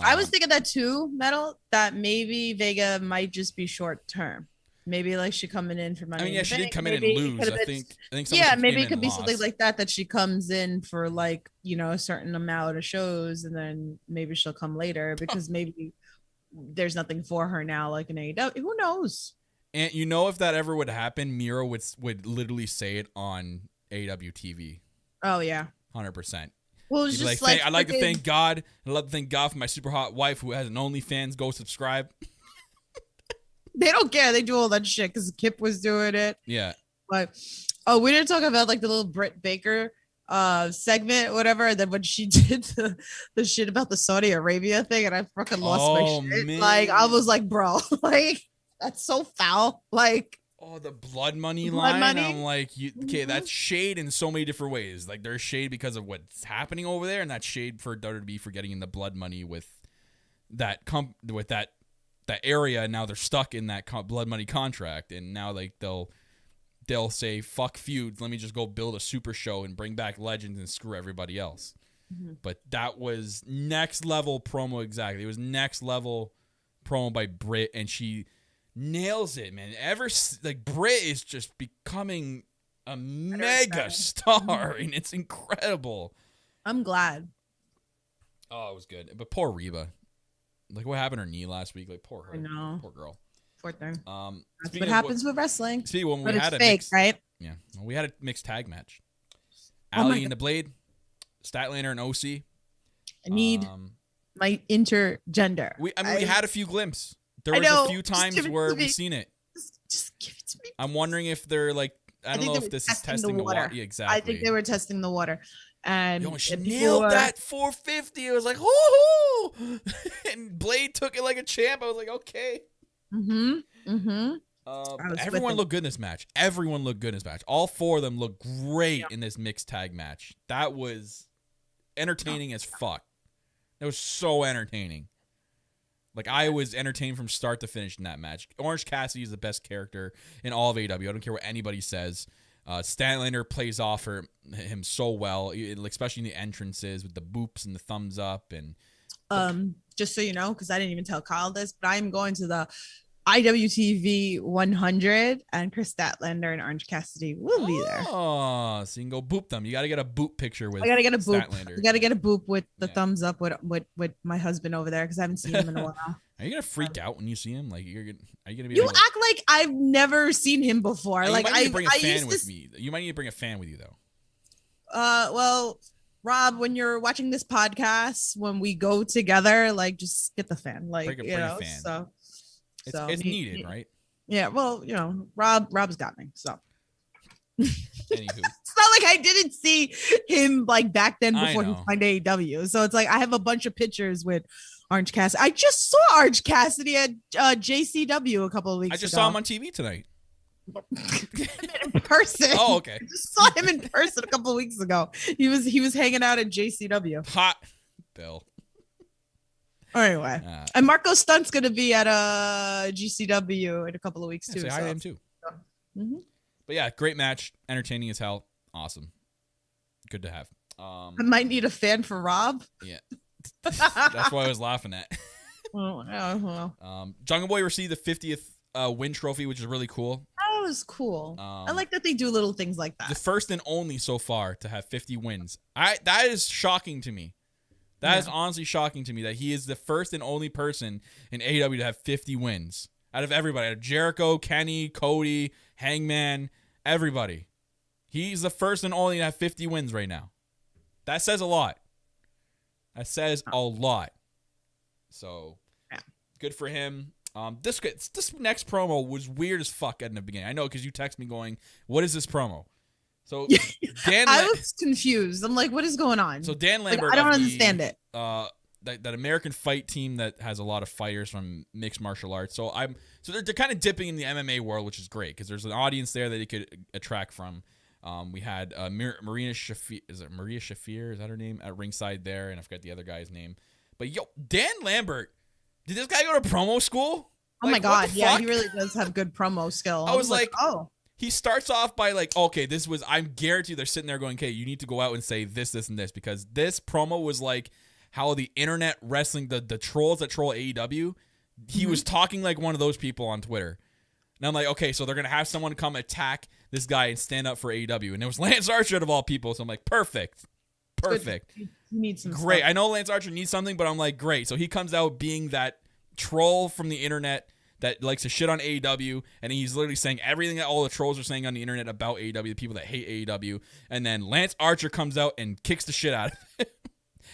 I was thinking that too, Metal. That maybe Vega might just be short term. Maybe like she coming in for money. I mean, yeah, she did come in and lose. I think. Yeah, maybe it could be something like that. That she comes in for like a certain amount of shows, and then maybe she'll come later because maybe there's nothing for her now, like an AEW. Who knows? And if that ever would happen, Miro would literally say it on AEW TV. Oh yeah, 100%. Well, it's just like I'd like to thank God. I'd love to thank God for my super hot wife who has an OnlyFans. Go subscribe. They don't care. They do all that shit because Kip was doing it. Yeah. But we didn't talk about like the little Britt Baker segment, whatever. And then when she did the shit about the Saudi Arabia thing, and I fucking lost my shit. Man. Like I was like, bro, like that's so foul. Like, oh, the blood money line. I'm like, okay, that's shade in so many different ways. Like there's shade because of what's happening over there, and that's shade for WWE for getting in the blood money with that that area. And now they're stuck in that blood money contract, and now like they'll say fuck feuds. Let me just go build a super show and bring back legends and screw everybody else. Mm-hmm. But that was next level promo. Exactly, it was next level promo by Britt, and she nails it, man. Britt is just becoming a mega star, and it's incredible. I'm glad. Oh, it was good. But poor Reba. Like, what happened to her knee last week? Like, poor her. I know. Poor girl. Poor thing. That's what happens with wrestling. See, when we had right? Yeah. Well, we had a mixed tag match. Allie and the Blade, Statlander and OC. I need my intergender. We had a few glimpses. There was a few times where we've seen it. Just give it to me. I'm wondering if they're like, I don't know if this is testing the water. Yeah, exactly. I think they were testing the water. And she nailed that 450. It was like, whoo! And Blade took it like a champ. I was like, okay. Everyone looked good in this match. All four of them looked great in this mixed tag match. That was entertaining as fuck. It was so entertaining. Like, I was entertained from start to finish in that match. Orange Cassidy is the best character in all of AEW. I don't care what anybody says. Statlander plays off him so well, especially in the entrances with the boops and the thumbs up. And just so you know, because I didn't even tell Kyle this, but I'm going to the IWTV 100, and Chris Statlander and Orange Cassidy will be there. Oh, so you can go boop them. You got to get a boop picture with. I got to get a boop. Statlander. You got to get a boop with the thumbs up with my husband over there because I haven't seen him in a while. Are you gonna freak out when you see him? Like, are you gonna be? You act like I've never seen him before. Like, you might need to bring a fan with me. You might need to bring a fan with you though. Well, Rob, when you're watching this podcast, when we go together, like, just get the fan. Like, bring a fan. So it's needed, right? Yeah. Well, Rob's got me. So. Anywho. It's not like I didn't see him like back then before he signed AEW. So it's like I have a bunch of pictures with Orange Cassidy. I just saw Orange Cassidy at JCW a couple of weeks ago. I just saw him on TV tonight. In person. Oh, okay. I just saw him in person a couple of weeks ago. He was hanging out at JCW. Hot Bill. Anyway, and Marco Stunt's gonna be at GCW in a couple of weeks too. Say hi to him too. Mm-hmm. But yeah, great match, entertaining as hell, awesome, Good to have. I might need a fan for Rob. Yeah. That's why I was laughing at. Jungle Boy received the 50th win trophy, which is really cool. That was cool. I like that they do little things like that. The first and only so far to have 50 wins. That is shocking to me. That is honestly shocking to me that he is the first and only person in AEW to have 50 wins out of everybody. Out of Jericho, Kenny, Cody, Hangman, everybody. He's the first and only to have 50 wins right now. That says a lot. That says a lot. So, good for him. This next promo was weird as fuck in the beginning. I know because you text me going, "What is this promo?" So I was confused. I'm like, "What is going on?" So Dan Lambert, I don't understand it. That American Fight team that has a lot of fighters from mixed martial arts. So they're kind of dipping in the MMA world, which is great because there's an audience there that they could attract from. We had Maria Shafir. Is it Maria Shafir? Is that her name? At ringside there, and I forgot the other guy's name. But Dan Lambert, did this guy go to promo school? Oh my God, yeah, he really does have good promo skill. I was like, oh. He starts off by like, okay, I'm guaranteed they're sitting there going, okay, you need to go out and say this, this, and this, because this promo was like how the internet wrestling, the trolls that troll AEW, he was talking like one of those people on Twitter. And I'm like, okay, so they're going to have someone come attack this guy and stand up for AEW. And it was Lance Archer of all people. So I'm like, perfect. He needs some great. stuff. I know Lance Archer needs something, but I'm like, great. So he comes out being that troll from the internet that likes to shit on AEW, and he's literally saying everything that all the trolls are saying on the internet about AEW, the people that hate AEW, and then Lance Archer comes out and kicks the shit out of it.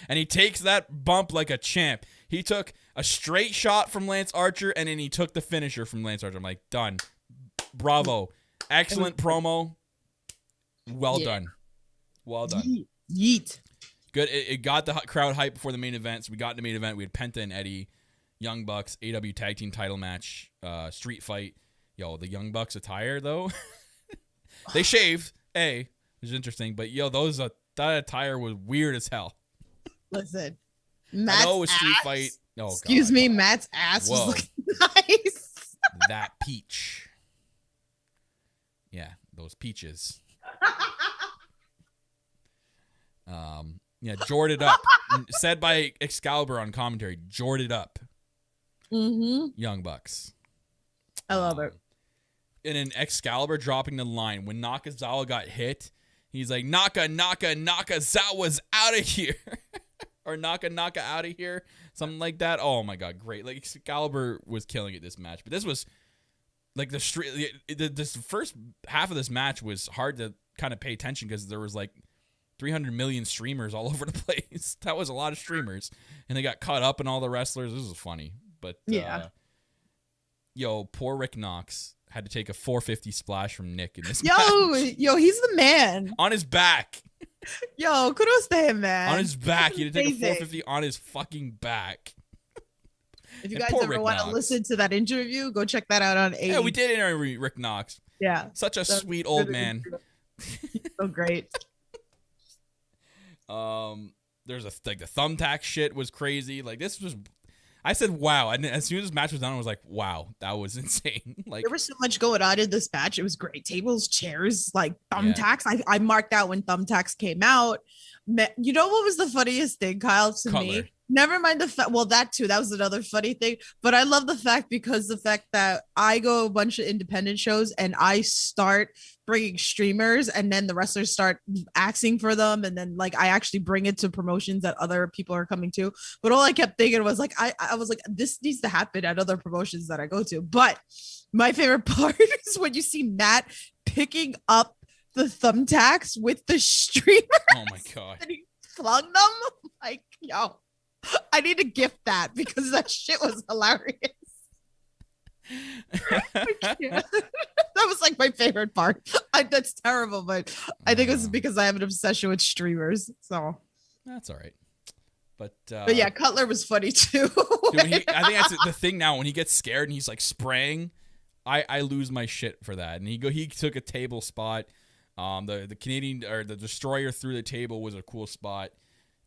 And he takes that bump like a champ. He took a straight shot from Lance Archer, and then he took the finisher from Lance Archer. I'm like, done. Bravo. Excellent promo. Well done. Well done. Yeet. Good. It got the crowd hype before the main event. So we got in the main event. We had Penta and Eddie, Young Bucks, AEW Tag Team title match, street fight. Yo, the Young Bucks attire, though. They shaved, which is interesting. But, that attire was weird as hell. Listen. Matt's I know it was street fight. Oh, Excuse me, Matt's ass was looking nice. That peach. Yeah, those peaches. Jored it up. Said by Excalibur on commentary, jored it up. Young Bucks. I love it. And then Excalibur dropping the line. When Nakazawa got hit, he's like, Nakazawa's out of here. Or Naka out of here. Something like that. Oh my God, great. Like Excalibur was killing it this match. But this was like this first half of this match was hard to kind of pay attention because there was like 300 million streamers all over the place. That was a lot of streamers. And they got caught up in all the wrestlers. This was funny. But, poor Rick Knox had to take a 450 splash from Nick in this match. Yo, he's the man. On his back. Yo, kudos to him, man. On his back. He had to take a 450 on his fucking back. If you guys ever want to listen to that interview, go check that out on AEW. Yeah, we did interview Rick Knox. Yeah. Such a sweet old man. So great. There's the thumbtack shit was crazy. Like this was, I said wow, and as soon as this match was done, I was like, wow, that was insane. Like there was so much going on in this match. It was great. Tables, chairs, like thumbtacks. Yeah. I marked out when thumbtacks came out. You know what was the funniest thing, Kyle, to me? Never mind the fact. Well, that too. That was another funny thing. But I love the fact that I go a bunch of independent shows and I start bringing streamers, and then the wrestlers start asking for them, and then like I actually bring it to promotions that other people are coming to. But all I kept thinking was like I was like, this needs to happen at other promotions that I go to. But my favorite part is when you see Matt picking up the thumbtacks with the streamers. Oh my God! And he flung them like, yo. I need to gift that because that shit was hilarious. That was like my favorite part. That's terrible, but I think it's because I have an obsession with streamers. So that's all right. But yeah, Cutler was funny too. Dude, I think that's the thing now. When he gets scared and he's like spraying, I lose my shit for that. And he took a table spot. The Canadian or the destroyer through the table was a cool spot.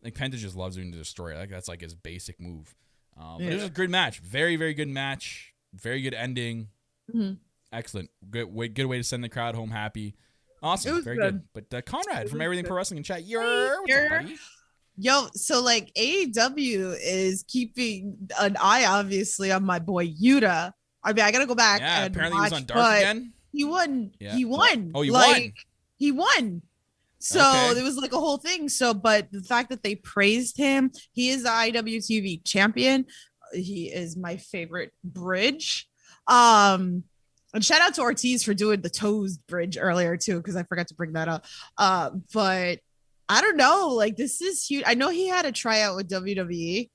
Like Penta just loves doing the destroyer. Like that's like his basic move. But it was a good match. Very, very good match. Very good ending. Excellent. Good way to send the crowd home happy. Awesome. It was Very good. good. But Conrad from Everything Pro Wrestling in chat. Hey, What's up, buddy? Yo, so like AEW is keeping an eye obviously on my boy Yuta. I mean, I gotta go back Yeah, and apparently watch, he was on Dark again. he won. Yeah. He won. Oh, he like, won. He won. So Okay. there was like a whole thing. So, but the fact that they praised him, he is the IWTV champion. He is my favorite bridge. And shout out to Ortiz for doing the toes bridge earlier too, because I forgot to bring that up. But I don't know, like this is huge. I know he had a tryout with WWE.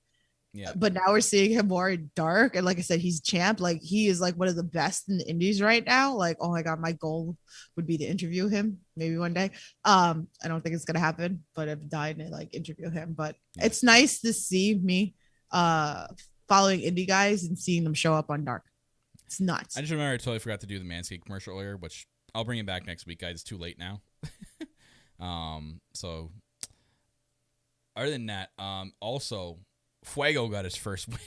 Yeah. But now we're seeing him more in Dark. And like I said, he's champ. Like he is like one of the best in the indies right now. Like, oh my God, my goal would be to interview him maybe one day. I don't think it's gonna happen, but I've died to like interview him. But it's nice to see me following indie guys and seeing them show up on Dark. It's nuts. I just remember I totally forgot to do the Manscaped commercial earlier, which I'll bring it back next week, guys. It's too late now. So other than that, also Fuego got his first win.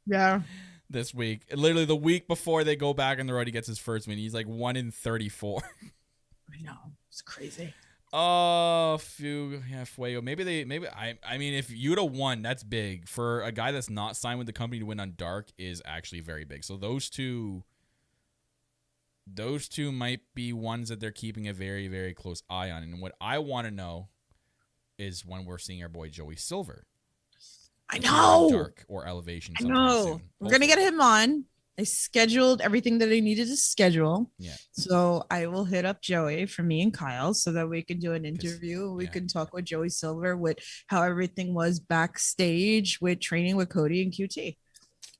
Yeah. This week. Literally the week before they go back on the road, he gets his first win. He's like 1-34. I know. It's crazy. Oh, Fuego. Maybe I mean, if Yuta won, that's big. For a guy that's not signed with the company to win on Dark is actually very big. So those two might be ones that they're keeping a very, very close eye on. And what I want to know is when we're seeing our boy Joey Silver. I know. Dark or Elevation. I know. We're going to get him on. I scheduled everything that I needed to schedule. Yeah. So I will hit up Joey for me and Kyle so that we can do an interview. We can talk with Joey Silver with how everything was backstage with training with Cody and QT.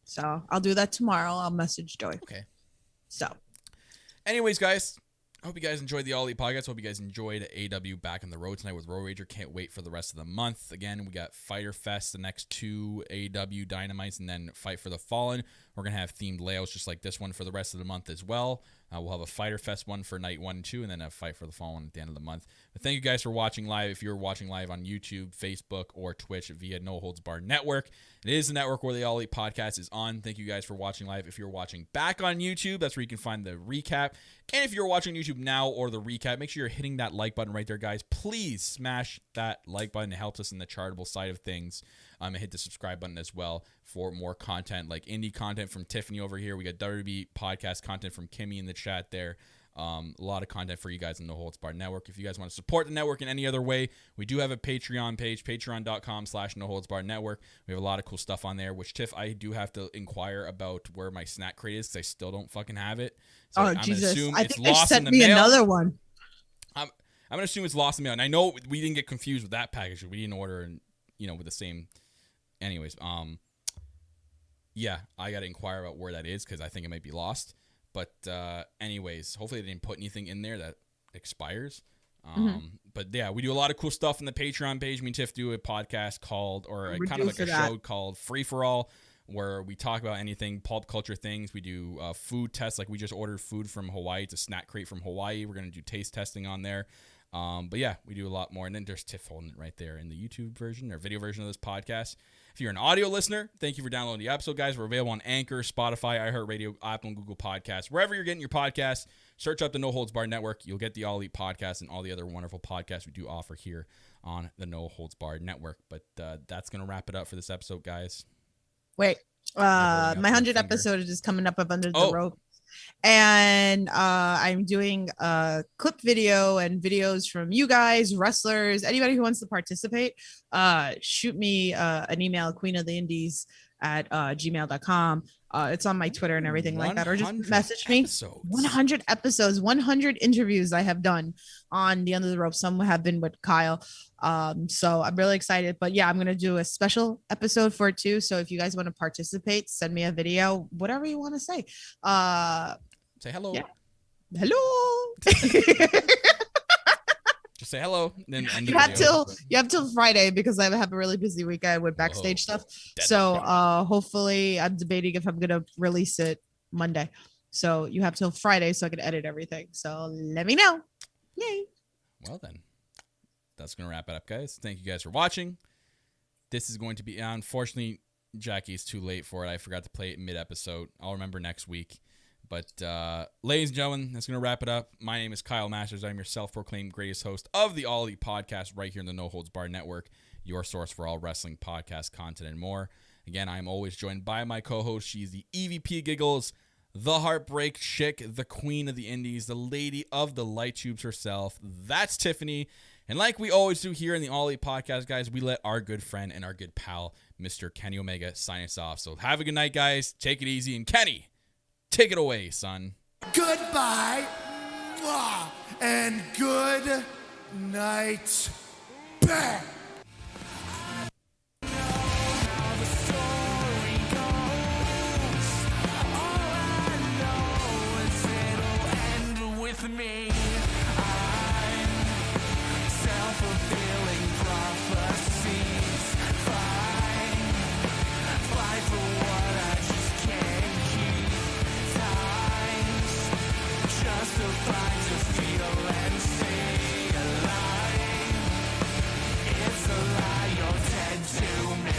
So I'll do that tomorrow. I'll message Joey. Okay. So anyways, guys, I hope you guys enjoyed the All Elite podcast. Hope you guys enjoyed AEW back on the road tonight with Road Rager. Can't wait for the rest of the month. Again, we got Fighter Fest, the next 2 AEW Dynamites, and then Fight for the Fallen. We're going to have themed layouts just like this one for the rest of the month as well. We'll have a Fighter Fest one for night 1 and 2, and then a Fight for the Fallen at the end of the month. But thank you guys for watching live. If you're watching live on YouTube, Facebook, or Twitch via No Holds Barred Network, it is the network where the All Elite podcast is on. Thank you guys for watching live. If you're watching back on YouTube, that's where you can find the recap. And if you're watching YouTube now or the recap, make sure you're hitting that like button right there, guys. Please smash that like button. It helps us in the chartable side of things. And hit the subscribe button as well for more content, like indie content from Tiffany over here. We got WWE podcast content from Kimmy in the chat there. A lot of content for you guys on the Holds Barred Network. If you guys want to support the network in any other way, we do have a Patreon page, patreon.com/NoHoldsBarredNetwork. We have a lot of cool stuff on there, which, Tiff, I do have to inquire about where my snack crate is because I still don't fucking have it. So I'm Jesus. assume I it's think they lost sent in the me mail. another one. I'm going to assume it's lost in the mail. And I know we didn't get confused with that package. We didn't order, with the same... Anyways, yeah, I got to inquire about where that is because I think it might be lost. But anyways, hopefully they didn't put anything in there that expires. But yeah, we do a lot of cool stuff on the Patreon page. Me and Tiff do a podcast called, or kind of like a show called Free for All, where we talk about anything pop culture things. We do food tests, like we just ordered food from Hawaii. It's a snack crate from Hawaii. We're going to do taste testing on there. But yeah, we do a lot more. And then there's Tiff holding it right there in the YouTube version or video version of this podcast. If you're an audio listener, thank you for downloading the episode, guys. We're available on Anchor, Spotify, iHeartRadio, Apple, and Google Podcasts. Wherever you're getting your podcasts, search up the No Holds Barred Network. You'll get the All Elite podcast and all the other wonderful podcasts we do offer here on the No Holds Barred Network. But that's going to wrap it up for this episode, guys. Wait, my 100th episode is just coming up under the rope. And I'm doing a clip video and videos from you guys, wrestlers, anybody who wants to participate. Shoot me an email, queenoftheindies@gmail.com. It's on my Twitter and everything like that, or just message me. 100 episodes, 100 interviews I have done on the Under the Rope. Some have been with Kyle. So I'm really excited, but yeah, I'm going to do a special episode for it too. So if you guys want to participate, send me a video, whatever you want to say. Say hello. Yeah. Hello. Just say hello. Then end you have till Friday because I have a really busy weekend with backstage stuff. So hopefully I'm debating if I'm gonna release it Monday. So you have till Friday so I can edit everything. So let me know. Yay. Well then, that's gonna wrap it up, guys. Thank you guys for watching. This is going to be, unfortunately, Jackie's too late for it. I forgot to play it mid-episode. I'll remember next week. But ladies and gentlemen, that's going to wrap it up. My name is Kyle Masters. I'm your self-proclaimed greatest host of the All Elite Podcast right here in the No Holds Barred Network, your source for all wrestling podcast content and more. Again, I'm always joined by my co-host. She's the EVP Giggles, the Heartbreak Chick, the Queen of the Indies, the Lady of the Light Tubes herself. That's Tiffany. And like we always do here in the All Elite Podcast, guys, we let our good friend and our good pal, Mr. Kenny Omega, sign us off. So have a good night, guys. Take it easy. And Kenny, take it away, son. Goodbye. And good night. Bang.